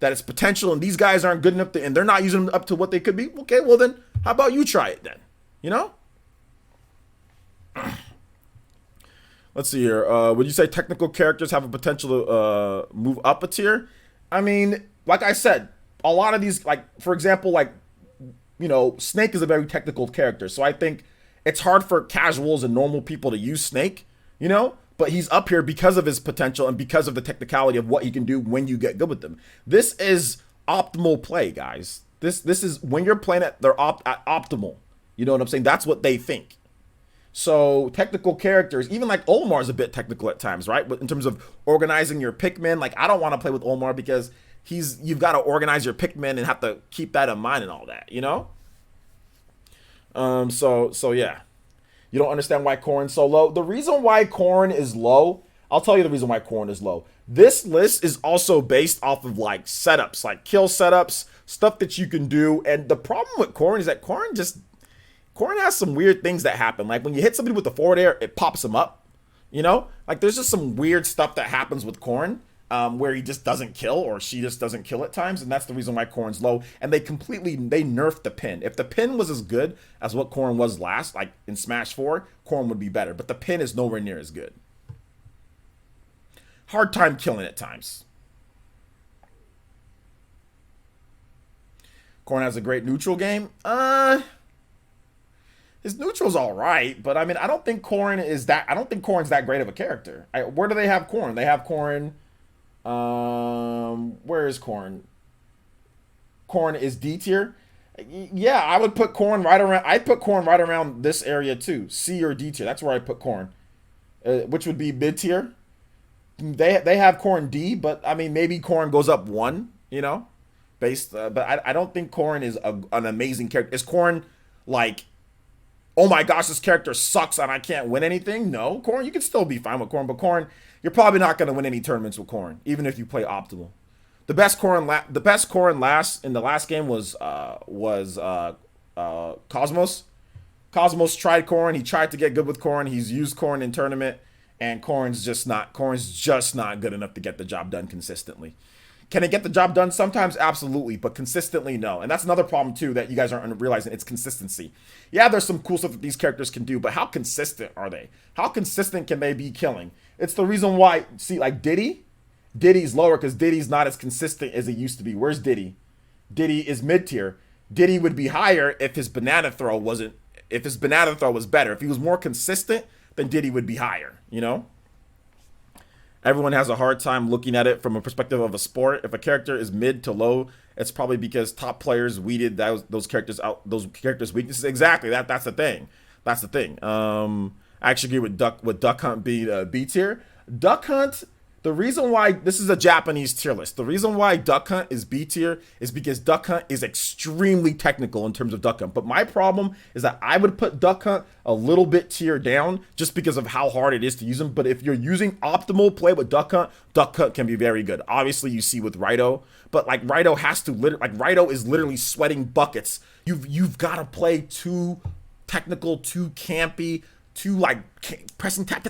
that it's potential and these guys aren't good enough and they're not using them up to what they could be, okay, well then, how about you try it then, Let's see here. Would you say technical characters have a potential to move up a tier? I mean, like I said, a lot of these, like, for example, like, Snake is a very technical character, so I think it's hard for casuals and normal people to use Snake, but he's up here because of his potential and because of the technicality of what he can do when you get good with them. This is optimal play, guys. This is when you're playing at their optimal. You know what I'm saying? That's what they think. So technical characters, even like Olmar is a bit technical at times, right? But in terms of organizing your Pikmin, like I don't want to play with Olmar because you've got to organize your Pikmin and have to keep that in mind and all that, So yeah. You don't understand why Corrin's so low. The reason why Corrin is low, I'll tell you the reason why Corrin is low. This list is also based off of like setups, like kill setups, stuff that you can do. And the problem with Corrin is that Corrin has some weird things that happen. Like when you hit somebody with the forward air, it pops him up. Like there's just some weird stuff that happens with Corrin. Where he just doesn't kill, or she just doesn't kill at times, and that's the reason why Corrin's low. And they nerfed the pin. If the pin was as good as what Corrin was last, like in Smash 4, Corrin would be better. But the pin is nowhere near as good. Hard time killing at times. Corrin has a great neutral game. His neutral's all right, but I mean, I don't think Corrin's that great of a character. Where do they have Corrin? They have Corrin. Where is Corrin? Corrin is D tier. Yeah, I would put Corrin right around. I'd put Corrin right around this area too. C or D tier. That's where I put Corrin, which would be mid tier. They have Corrin D, but I mean maybe Corrin goes up one. But I don't think Corrin is an amazing character. Is Corrin like, oh my gosh, this character sucks and I can't win anything? No, Corrin, you can still be fine with Corrin, but Corrin, you're probably not going to win any tournaments with Corrin, even if you play optimal. The best Corrin in the last game was Cosmos. Cosmos tried Corrin. He tried to get good with Corrin. He's used Corrin in tournament, and Corrin's just not good enough to get the job done consistently. Can it get the job done sometimes? Absolutely, but consistently, no. And that's another problem, too, that you guys aren't realizing. It's consistency. Yeah, there's some cool stuff that these characters can do, but how consistent are they? How consistent can they be killing? It's the reason why, see, like Diddy's lower because Diddy's not as consistent as he used to be. Where's Diddy? Diddy is mid-tier. Diddy would be higher if his banana throw was better. If he was more consistent, then Diddy would be higher, Everyone has a hard time looking at it from a perspective of a sport. If a character is mid to low, it's probably because top players weeded those characters out, those characters' weaknesses. Exactly. That's the thing. That's the thing. I actually agree with Duck Hunt being B tier. Duck Hunt. The reason why this is a Japanese tier list, the reason why Duck Hunt is B tier is because Duck Hunt is extremely technical in terms of Duck Hunt. But my problem is that I would put Duck Hunt a little bit tier down just because of how hard it is to use him. But if you're using optimal play with Duck Hunt can be very good. Obviously, you see with Raito, but like Raito Raito is literally sweating buckets. You've got to play too technical, too campy, too like pressing tap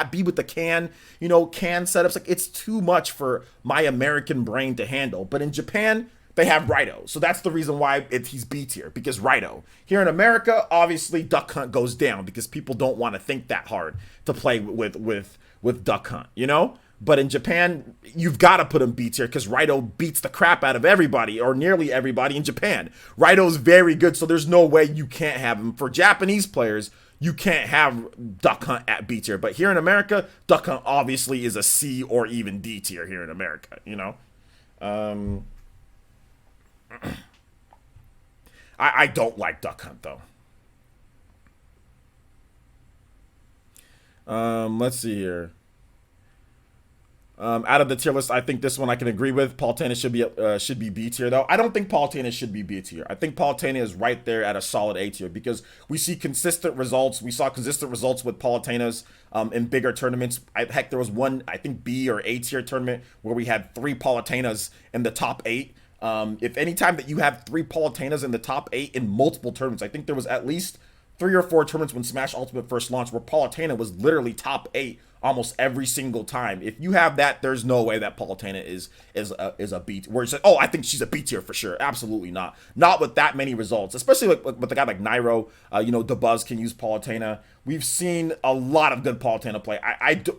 B with the can setups. Like it's too much for my American brain to handle. But in Japan, they have Raito. So that's the reason why he's B tier, because Raito. Here in America, obviously Duck Hunt goes down because people don't want to think that hard to play with Duck Hunt, But in Japan, you've got to put him B tier because Raito beats the crap out of everybody or nearly everybody in Japan. Raito's very good, so there's no way you can't have him. For Japanese players, you can't have Duck Hunt at B tier. But here in America, Duck Hunt obviously is a C or even D tier here in America, you know? I don't like Duck Hunt, though. Let's see here. Out of the tier list, I think this one I can agree with. Palutena should be B tier, though. I don't think Palutena should be B tier. I think Palutena is right there at a solid A tier because we see consistent results. We saw consistent results with Palutenas in bigger tournaments. Heck, there was one, I think, B or A tier tournament where we had 3 Palutenas in the top 8. If any time that you have 3 Palutenas in the top 8 in multiple tournaments, I think there was at least 3 or 4 tournaments when Smash Ultimate first launched where Palutena was literally top 8 almost every single time. If you have that, there's no way that Palutena is a B tier. Where you say, oh, I think she's a B tier for sure. Absolutely not. Not with that many results, especially with a guy like Nairo. DeBuzz can use Palutena. We've seen a lot of good Palutena play.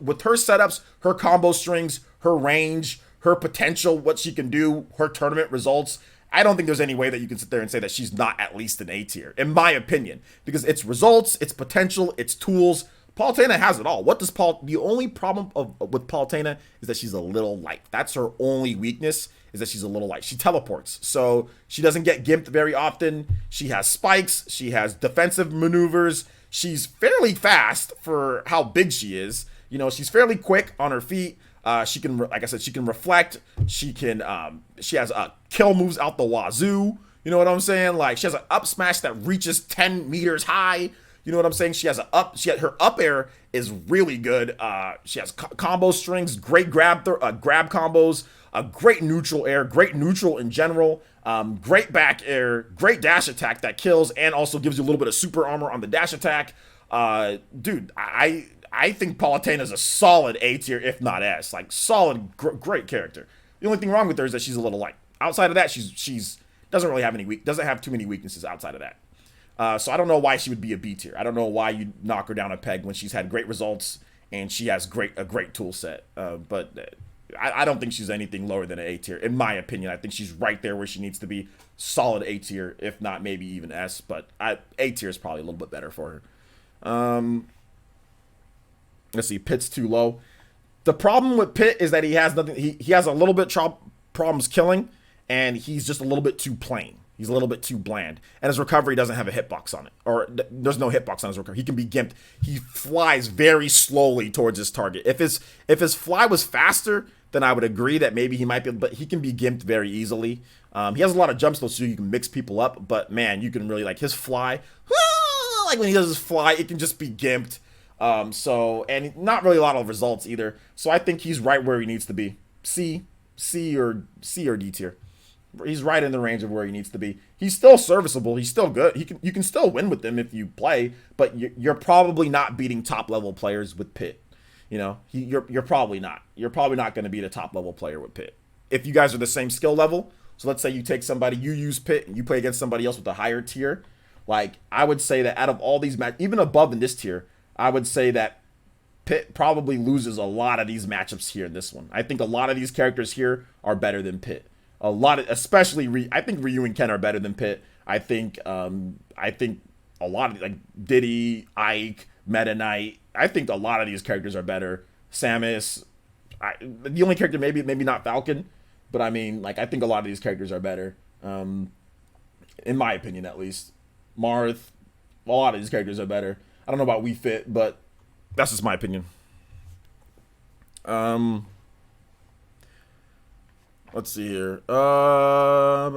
With her setups, her combo strings, her range, her potential, what she can do, her tournament results, I don't think there's any way that you can sit there and say that she's not at least an A tier, in my opinion, because it's results, it's potential, it's tools. Palutena has it all. The only problem with Palutena is that she's a little light. That's her only weakness, is that she's a little light. She teleports, so she doesn't get gimped very often. She has spikes. She has defensive maneuvers. She's fairly fast for how big she is. She's fairly quick on her feet. She can, like I said, she can reflect. She has kill moves out the wazoo. You know what I'm saying? Like, she has an up smash that reaches 10 meters high. You know what I'm saying? Her up air is really good. She has combo strings, great grab combos, a great neutral air, great neutral in general, great back air, great dash attack that kills and also gives you a little bit of super armor on the dash attack. Dude, I think Palutena is a solid A tier, if not S. Like, solid, great character. The only thing wrong with her is that she's a little light. Outside of that, she's doesn't have too many weaknesses outside of that. So I don't know why she would be a B tier. I don't know why you knock her down a peg when she's had great results and she has a great tool set. But I don't think she's anything lower than an A tier, in my opinion. I think she's right there where she needs to be. Solid A tier, if not maybe even S. But A tier is probably a little bit better for her. Let's see, Pit's too low. The problem with Pit is that he has nothing. He has a little bit problems killing, and he's just a little bit too plain. He's a little bit too bland, and his recovery doesn't have a hitbox on it, or there's no hitbox on his recovery. He can be gimped. He flies very slowly towards his target. If his fly was faster, then I would agree that maybe he might be, but he can be gimped very easily. He has a lot of jumps though, so you can mix people up. But man, you can really like his fly. Like when he does his fly, it can just be gimped. And not really a lot of results either. So I think he's right where he needs to be. C or D tier. He's right in the range of where he needs to be. He's still serviceable. He's still good. You can still win with him if you play, but you're probably not beating top level players with Pit. You're probably not. You're probably not going to beat a top level player with Pit. If you guys are the same skill level, so let's say you take somebody, you use Pit, and you play against somebody else with a higher tier. Like, I would say that out of all these matches, even above in this tier, I would say that Pit probably loses a lot of these matchups here in this one. I think a lot of these characters here are better than Pit. Especially I think Ryu and Ken are better than Pit. I think a lot of like Diddy, Ike, Meta Knight. I think a lot of these characters are better. Samus. The only character maybe not Falcon, but I mean, like, I think a lot of these characters are better. In my opinion, at least. Marth. A lot of these characters are better. I don't know about Wii Fit, but that's just my opinion. Let's see here. I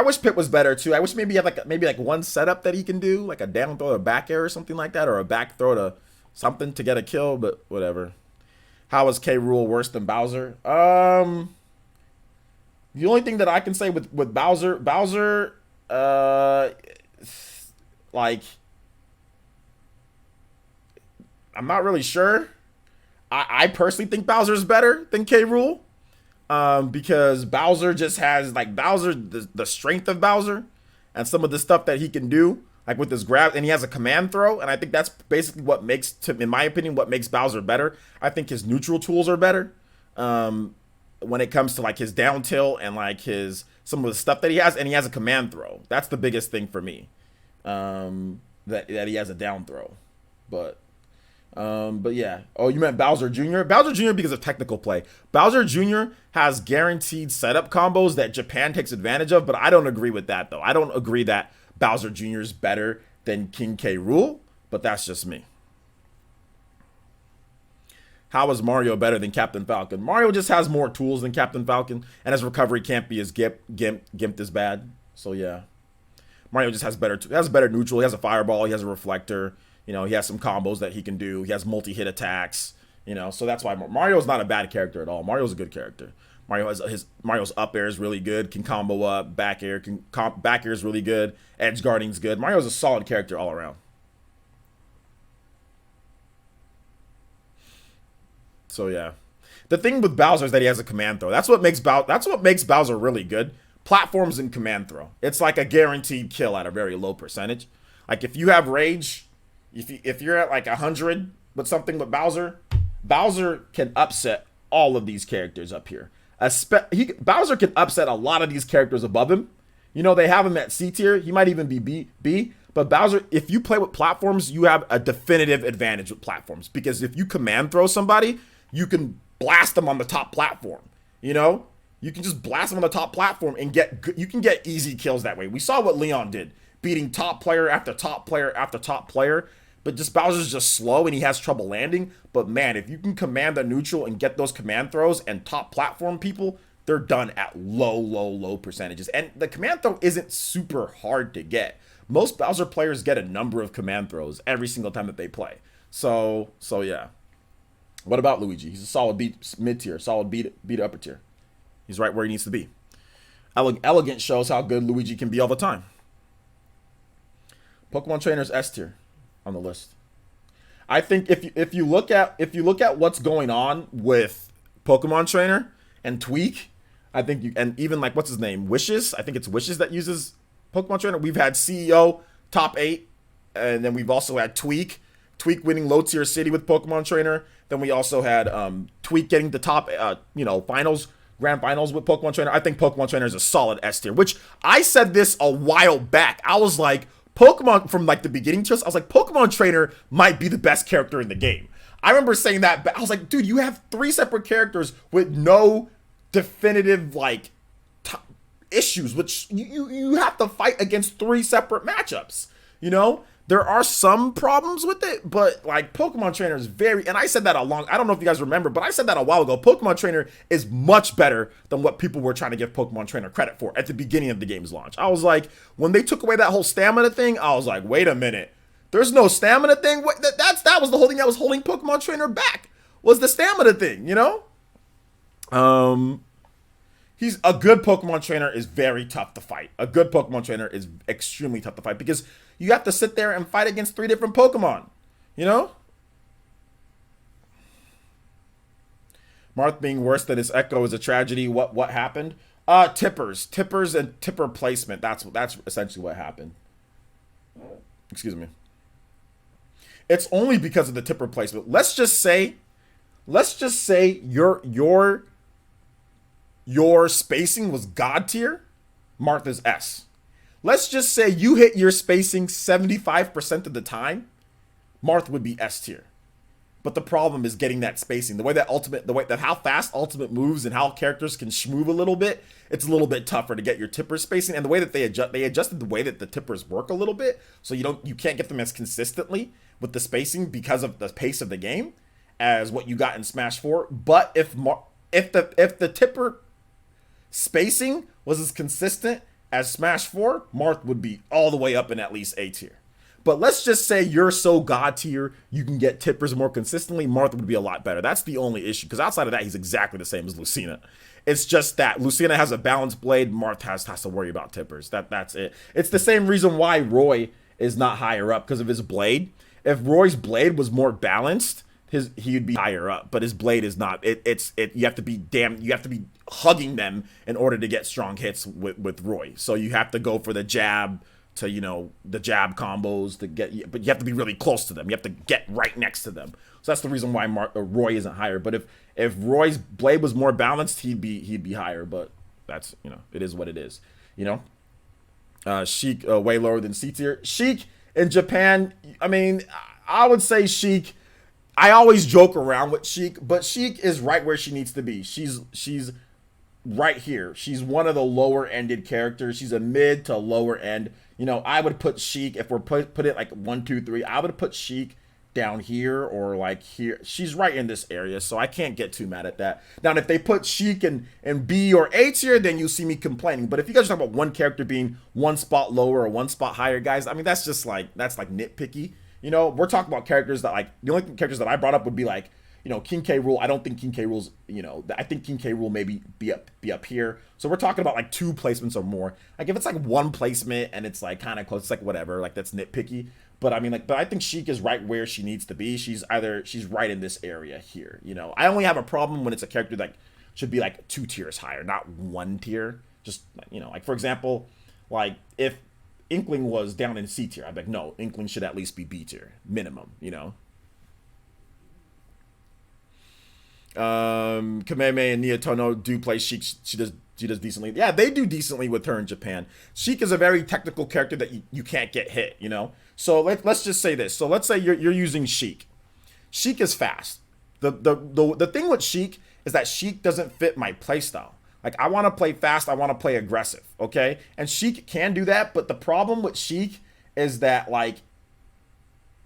wish Pit was better too. I wish maybe he had maybe one setup that he can do, like a down throw, a back air or something like that, or a back throw to something to get a kill. But whatever. How is K. Rool worse than Bowser? The only thing that I can say with Bowser, like, I'm not really sure. I personally think Bowser's better than K. Rool, because Bowser just has, like, the strength of Bowser and some of the stuff that he can do like with his grab, and he has a command throw, and I think that's basically what makes, in my opinion, what makes Bowser better. I think his neutral tools are better when it comes to like his down tilt and like some of the stuff that he has, and he has a command throw. That's the biggest thing for me, that he has a down throw. But yeah. Oh, you meant Bowser Jr.? Bowser Jr. because of technical play. Bowser Jr. has guaranteed setup combos that Japan takes advantage of, but I don't agree with that, though. I don't agree that Bowser Jr. is better than King K. Rool, but that's just me. How is Mario better than Captain Falcon? Mario just has more tools than Captain Falcon, and his recovery can't be as gimped as bad. So yeah, Mario just has better neutral. He has a fireball. He has a reflector. You know, he has some combos that he can do. He has multi-hit attacks. You know, so that's why Mario's not a bad character at all. Mario's a good character. Mario's up air is really good. Can combo up. Back air is really good. Edge guarding's good. Mario's a solid character all around. So yeah, the thing with Bowser is that he has a command throw. That's what makes Bowser really good. Platforms and command throw. It's like a guaranteed kill at a very low percentage. Like if you have rage, if you're at like 100 with something with Bowser can upset all of these characters up here. Bowser can upset a lot of these characters above him. You know, they have him at C tier. He might even be B. But Bowser, if you play with platforms, you have a definitive advantage with platforms. Because if you command throw somebody, you can blast them on the top platform. You know? You can just blast them on the top platform and you can get easy kills that way. We saw what Leon did, beating top player after top player after top player. But just Bowser's just slow and he has trouble landing. But man, if you can command the neutral and get those command throws and top platform people, they're done at low percentages. And the command throw isn't super hard to get. Most Bowser players get a number of command throws every single time that they play. So yeah. What about Luigi? He's a solid mid tier, solid beat upper tier. He's right where he needs to be. Elegant shows how good Luigi can be all the time. Pokemon Trainer's S tier on the list. I think if you look at what's going on with Pokemon Trainer and Tweak, I think and even like what's his name, Wishes. I think it's Wishes that uses Pokemon Trainer. We've had CEO top 8, and then we've also had Tweak winning low tier city with Pokemon Trainer. Then we also had Tweak getting the top grand finals with Pokemon Trainer. I think Pokemon Trainer is a solid S tier, which I said this a while back. I was like, Pokemon, from like the beginning to us, I was like, Pokemon Trainer might be the best character in the game. I remember saying that, but I was like, dude, you have 3 separate characters with no definitive like issues, which you have to fight against 3 separate matchups. You know, there are some problems with it, but like Pokemon Trainer is and I said that I don't know if you guys remember, but I said that a while ago. Pokemon Trainer is much better than what people were trying to give Pokemon Trainer credit for at the beginning of the game's launch. I was like, when they took away that whole stamina thing, I was like, wait a minute, there's no stamina thing. That was the whole thing that was holding Pokemon Trainer back, was the stamina thing, you know? He's a good Pokemon Trainer is very tough to fight. A good Pokemon Trainer is extremely tough to fight because you have to sit there and fight against 3 different Pokemon, you know? Marth being worse than his Echo is a tragedy. What happened? Tippers and tipper placement. That's essentially what happened. Excuse me. It's only because of the tipper placement. Let's just say your spacing was God tier, Martha's S. Let's just say you hit your spacing 75% of the time, Marth would be S tier. But the problem is getting that spacing. The way that how fast Ultimate moves and how characters can shmove a little bit, it's a little bit tougher to get your tipper spacing. And the way that they adjusted the way that the tippers work a little bit, so you can't get them as consistently with the spacing because of the pace of the game as what you got in Smash 4. But if the tipper spacing was as consistent as Smash 4, Marth would be all the way up in at least A tier. But let's just say you're so God tier, you can get tippers more consistently, Marth would be a lot better. That's the only issue, because outside of that, he's exactly the same as Lucina. It's just that Lucina has a balanced blade, Marth has to worry about tippers. That's it. It's the same reason why Roy is not higher up, because of his blade. If Roy's blade was more balanced, he'd be higher up, but his blade is not. You have to be hugging them in order to get strong hits with Roy. So you have to go for the jab, to, you know, the jab combos to get, but you have to be really close to them. You have to get right next to them. So that's the reason why Roy isn't higher. But if Roy's blade was more balanced, he'd be higher. But that's, you know, it is what it is. You know, Sheik way lower than C tier. Sheik in Japan, I mean, I would say Sheik. I always joke around with Sheik, but Sheik is right where she needs to be. She's right here. She's one of the lower ended characters. She's a mid to lower end. You know, I would put Sheik, if we're put it like 1, 2, 3, I would put Sheik down here or like here. She's right in this area, so I can't get too mad at that. Now, if they put Sheik in B or A tier, then you'll see me complaining. But if you guys are talking about one character being one spot lower or one spot higher, guys, I mean, that's like nitpicky. You know, we're talking about characters that, like, the only characters that I brought up would be like, you know, King K. Rool. I don't think King K. Rool's, you know, I think King K. Rool maybe be up here. So we're talking about like 2 placements or more. Like if it's like 1 placement and it's like kind of close, it's like whatever, like that's nitpicky. But I mean, like, but I think Sheik is right where she needs to be. She's right in this area here. You know, I only have a problem when it's a character that should be like 2 tiers higher, not 1 tier. Just, you know, like for example, like if Inkling was down in C tier, I'd be like, no, Inkling should at least be B tier, minimum, you know. Kameme and Niatono do play Sheik. She does decently. Yeah, they do decently with her in Japan. Sheik is a very technical character that you can't get hit, you know. So let's just say this. So let's say you're using Sheik. Sheik is fast. The thing with Sheik is that Sheik doesn't fit my playstyle. Like, I want to play fast, I want to play aggressive, okay? And Sheik can do that, but the problem with Sheik is that, like,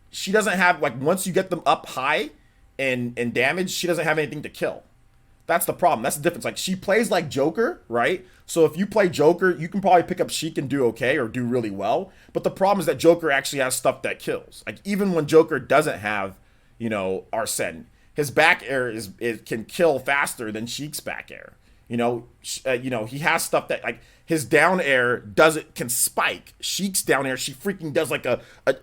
she doesn't have, like, once you get them up high in damage, she doesn't have anything to kill. That's the problem. That's the difference. Like, she plays like Joker, right? So if you play Joker, you can probably pick up Sheik and do okay or do really well. But the problem is that Joker actually has stuff that kills. Like, even when Joker doesn't have, you know, Arsene, his back air can kill faster than Sheik's back air. You know, he has stuff that, like, his down air can spike. Sheik's down air, she freaking does like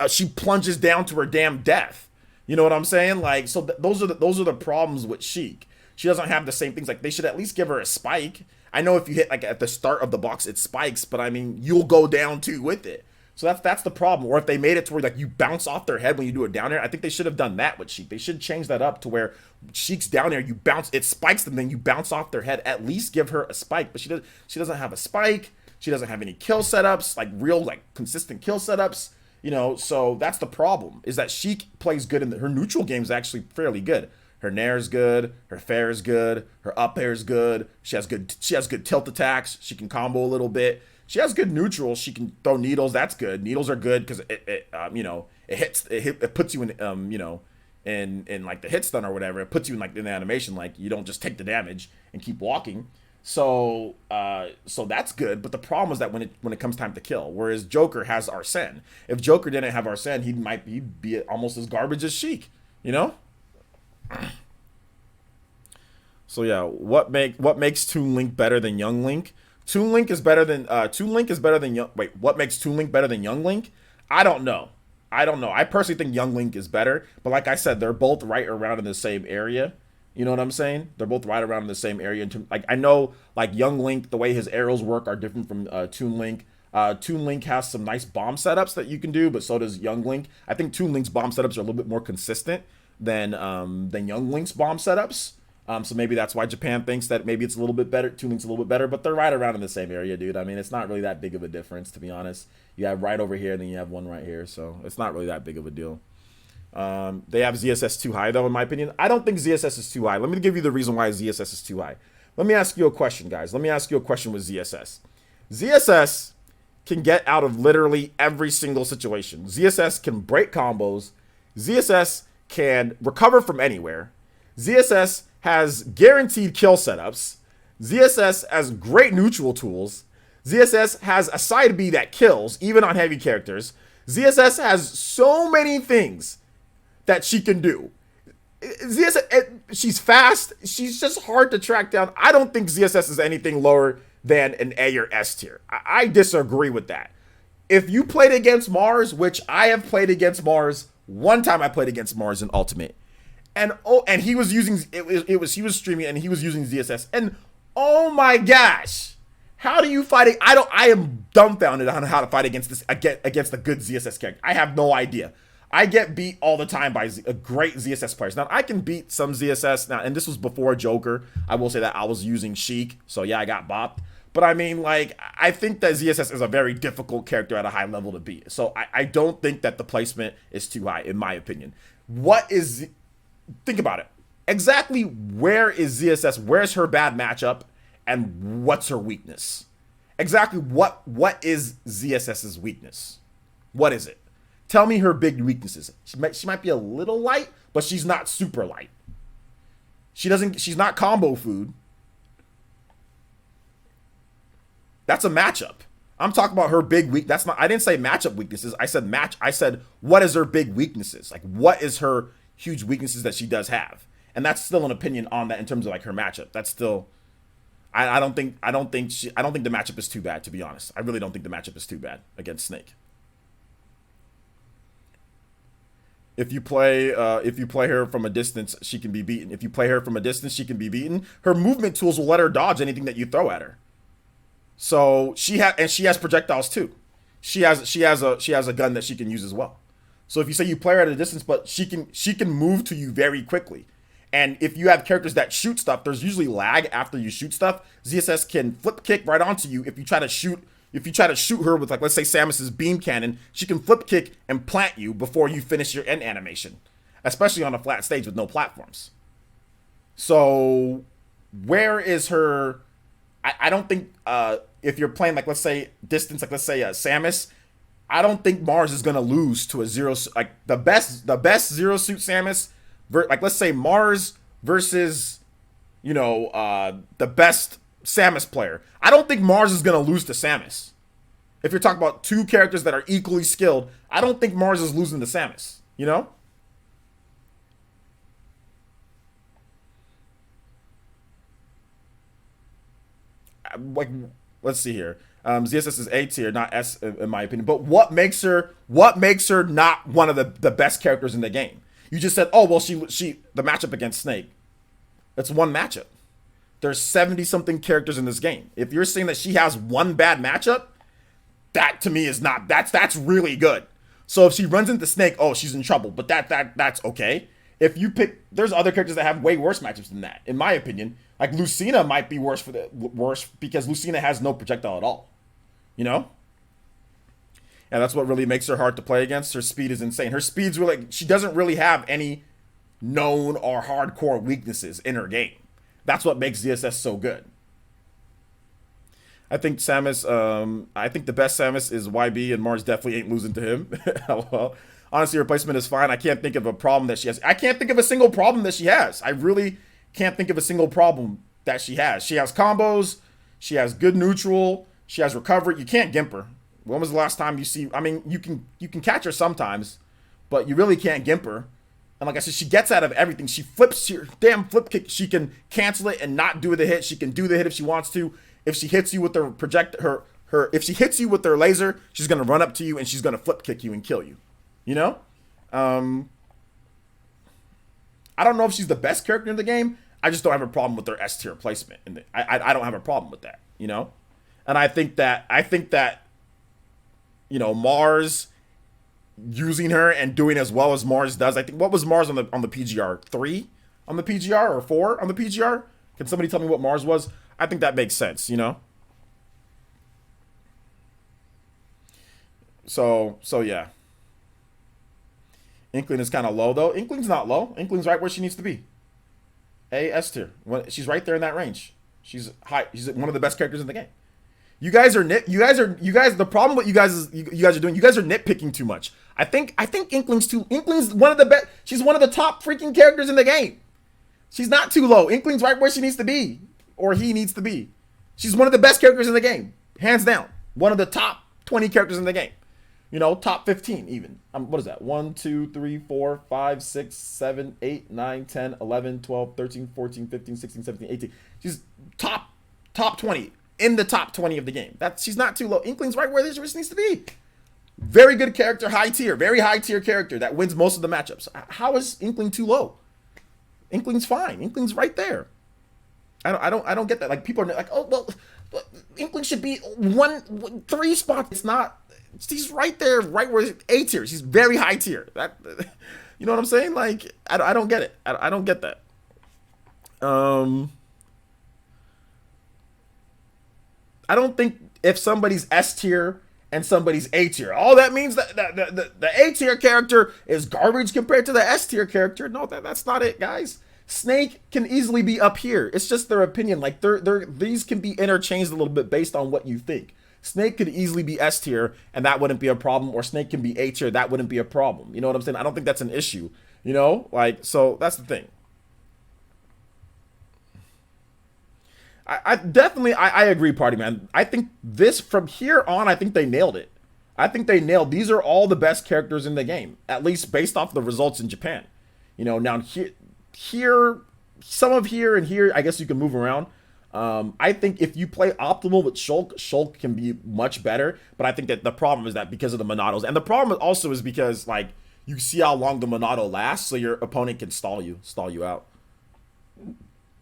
she plunges down to her damn death. You know what I'm saying? Like, so those are the problems with Sheik. She doesn't have the same things. Like, they should at least give her a spike. I know if you hit like at the start of the box, it spikes, but I mean, you'll go down too with it. So that's the problem. Or if they made it to where like you bounce off their head when you do a down air, I think they should have done that with Sheik. They should change that up to where Sheik's down air, you bounce, it spikes them, then you bounce off their head. At least give her a spike. But she doesn't have a spike. She doesn't have any kill setups, like real like consistent kill setups. You know, so that's the problem. Is that Sheik plays good her neutral game is actually fairly good. Her nair is good, her fair is good, her up air is good. She has good tilt attacks. She can combo a little bit. She has good neutrals. She can throw needles. That's good. Needles are good because it puts you in in like the hit stun or whatever. It puts you in like in the animation, like you don't just take the damage and keep walking. So that's good. But the problem is that when it comes time to kill, whereas Joker has Arsene. If Joker didn't have Arsene, he'd be almost as garbage as Sheik. You know. So yeah, what makes Toon Link better than Young Link? Toon Link is better than what makes Toon Link better than Young Link? I don't know. I personally think Young Link is better, but like I said, they're both right around in the same area. You know what I'm saying? They're both right around in the same area. Like, I know, like, Young Link, the way his arrows work are different from Toon Link. Toon Link has some nice bomb setups that you can do, but so does Young Link. I think Toon Link's bomb setups are a little bit more consistent than Young Link's bomb setups. So maybe that's why Japan thinks that maybe it's a little bit better. Toon Link's a little bit better, but they're right around in the same area, dude. I mean, it's not really that big of a difference, to be honest. You have right over here, and then you have one right here, so it's not really that big of a deal. They have ZSS too high, though, in my opinion. I don't think ZSS is too high. Let me give you the reason why ZSS is too high. Let me ask you a question, guys. Let me ask you a question with ZSS. ZSS can get out of literally every single situation. ZSS can break combos. ZSS can recover from anywhere. ZSS has guaranteed kill setups. ZSS has great neutral tools. ZSS has a side B that kills, even on heavy characters. ZSS has so many things that she can do. ZSS, she's fast. She's just hard to track down. I don't think ZSS is anything lower than an A or S tier. I disagree with that. If you played against Mars, which I have played against Mars, one time I played against Mars in Ultimate, and he was using he was streaming and he was using ZSS, and oh my gosh, How do you fight it? I am dumbfounded on how to fight against this against a good ZSS character. I have no idea. I get beat all the time by great ZSS players. Now I can beat some ZSS now, and this was before Joker. I will say that I was using Sheik, so yeah, I got bopped. But I mean, like, I think that ZSS is a very difficult character at a high level to beat. So I don't think that the placement is too high, in my opinion. Think about it. Exactly where is ZSS? Where's her bad matchup? And what's her weakness? Exactly what is ZSS's weakness? What is it? Tell me her big weaknesses. She might be a little light, but she's not super light. She's not combo food. That's a matchup. I'm talking about her big weak. I didn't say matchup weaknesses. I said what is her big weaknesses? Like, what is her huge weaknesses that she does have? And that's still an opinion on that in terms of like her matchup. That's still, I don't think the matchup is too bad, to be honest. I really don't think the matchup is too bad against Snake. If you play her from a distance, she can be beaten. If you play her from a distance, she can be beaten. Her movement tools will let her dodge anything that you throw at her. So she has projectiles too. She has a gun that she can use as well. So if you say you play her at a distance, but she can move to you very quickly. And if you have characters that shoot stuff, there's usually lag after you shoot stuff. ZSS can flip kick right onto you if you try to shoot her with, like, let's say Samus's beam cannon. She can flip kick and plant you before you finish your end animation, especially on a flat stage with no platforms. So where is her? I don't think if you're playing, like, let's say distance, like let's say Samus, I don't think Mars is gonna lose to a zero, like the best zero suit Samus. Like, let's say Mars versus, the best Samus player. I don't think Mars is going to lose to Samus. If you're talking about two characters that are equally skilled, I don't think Mars is losing to Samus, Like, let's see here. ZSS is A tier, not S in my opinion. But what makes her not one of the best characters in the game? You just said, oh, well, she the matchup against Snake. That's one matchup. There's 70-something characters in this game. If you're saying that she has one bad matchup, that to me is not, that's really good. So if she runs into Snake, oh, she's in trouble. But that's okay. If you pick, there's other characters that have way worse matchups than that, in my opinion. Like Lucina might be worse because Lucina has no projectile at all. And that's what really makes her hard to play against. Her speed is insane. Her speed's really, she doesn't really have any known or hardcore weaknesses in her game. That's what makes ZSS so good. I think the best Samus is YB, and Mars definitely ain't losing to him. Well, honestly, her placement is fine. I can't think of a problem that she has. I can't think of a single problem that she has. I really can't think of a single problem that she has. She has combos. She has good neutral. She has recovery. You can't gimp her. When was the last time you see? I mean, you can catch her sometimes, but you really can't gimp her. And like I said, she gets out of everything. She flips your damn flip kick. She can cancel it and not do the hit. She can do the hit if she wants to. If she hits you with if she hits you with her laser, she's gonna run up to you and she's gonna flip kick you and kill you. I don't know if she's the best character in the game. I just don't have a problem with her S tier placement. And I don't have a problem with that. And I think that. Mars using her and doing as well as Mars does. I think, what was Mars on the PGR? 3 on the PGR or 4 on the PGR? Can somebody tell me what Mars was? I think that makes sense, So yeah. Inkling is kind of low though. Inkling's not low. Inkling's right where she needs to be. A, S tier. She's right there in that range. She's high. She's one of the best characters in the game. The problem what you guys are doing, you guys are nitpicking too much. I think Inkling's one of the best. She's one of the top freaking characters in the game. She's not too low. Inkling's right where she needs to be, or he needs to be. She's one of the best characters in the game, hands down. One of the top 20 characters in the game. Top 15 even. What is that? 1, 2, 3, 4, 5, 6, 7, 8, 9, 10, 11, 12, 13, 14, 15, 16, 17, 18. She's top 20. In the top 20 of the game. She's not too low. Inkling's right where this needs to be. Very good character, high tier. Very high tier character that wins most of the matchups. How is Inkling too low? Inkling's fine. Inkling's right there. I don't get that. Like, people are like, oh well, Inkling should be 3 spots. It's not. He's right there, right where A tier. He's very high tier. That, you know what I'm saying? Like, I don't get it. I don't get that. I don't think if somebody's S tier and somebody's A tier, all that means that the A tier character is garbage compared to the S tier character. No, that's not it, guys. Snake can easily be up here. It's just their opinion. Like, these can be interchanged a little bit based on what you think. Snake could easily be S tier, and that wouldn't be a problem. Or Snake can be A tier, that wouldn't be a problem. You know what I'm saying? I don't think that's an issue. You know, like, so that's the thing. I definitely agree, Party Man. I think this from here on, I think they nailed it. I think they nailed. These are all the best characters in the game, at least based off the results in Japan. You know, now here, some of here and here, I guess you can move around. I think if you play optimal with Shulk can be much better. But I think that the problem is that because of the Monados, and the problem also is because, like, you see how long the Monado lasts, so your opponent can stall you out.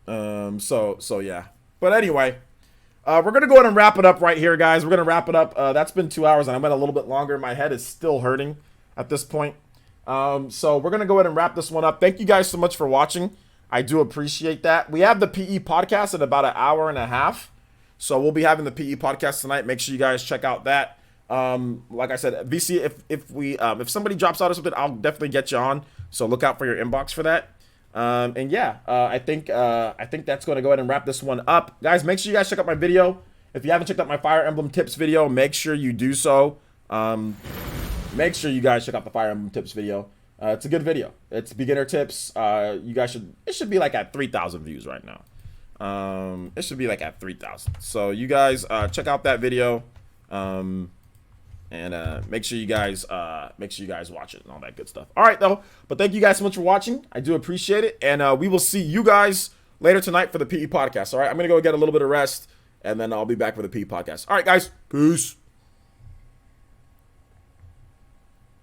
So yeah. But anyway, we're gonna go ahead and wrap it up right here, guys. We're gonna wrap it up. That's been 2 hours, and I went a little bit longer. My head is still hurting at this point. So we're gonna go ahead and wrap this one up. Thank you guys so much for watching. I do appreciate that. We have the PE podcast in about an hour and a half. So we'll be having the PE podcast tonight. Make sure you guys check out that. Like I said, VC, if somebody drops out or something, I'll definitely get you on. So look out for your inbox for that. And yeah, I think that's going to go ahead and wrap this one up. Guys, make sure you guys check out my video. If you haven't checked out my Fire Emblem tips video, make sure you do so. Make sure you guys check out the Fire Emblem tips video. It's a good video. It's beginner tips. You guys it should be like at 3,000 views right now. It should be like at 3,000. So you guys check out that video. And make sure you guys watch it and all that good stuff. All right, though. But thank you guys so much for watching. I do appreciate it. And we will see you guys later tonight for the PE podcast. All right, I'm going to go get a little bit of rest, and then I'll be back for the PE podcast. All right, guys. Peace.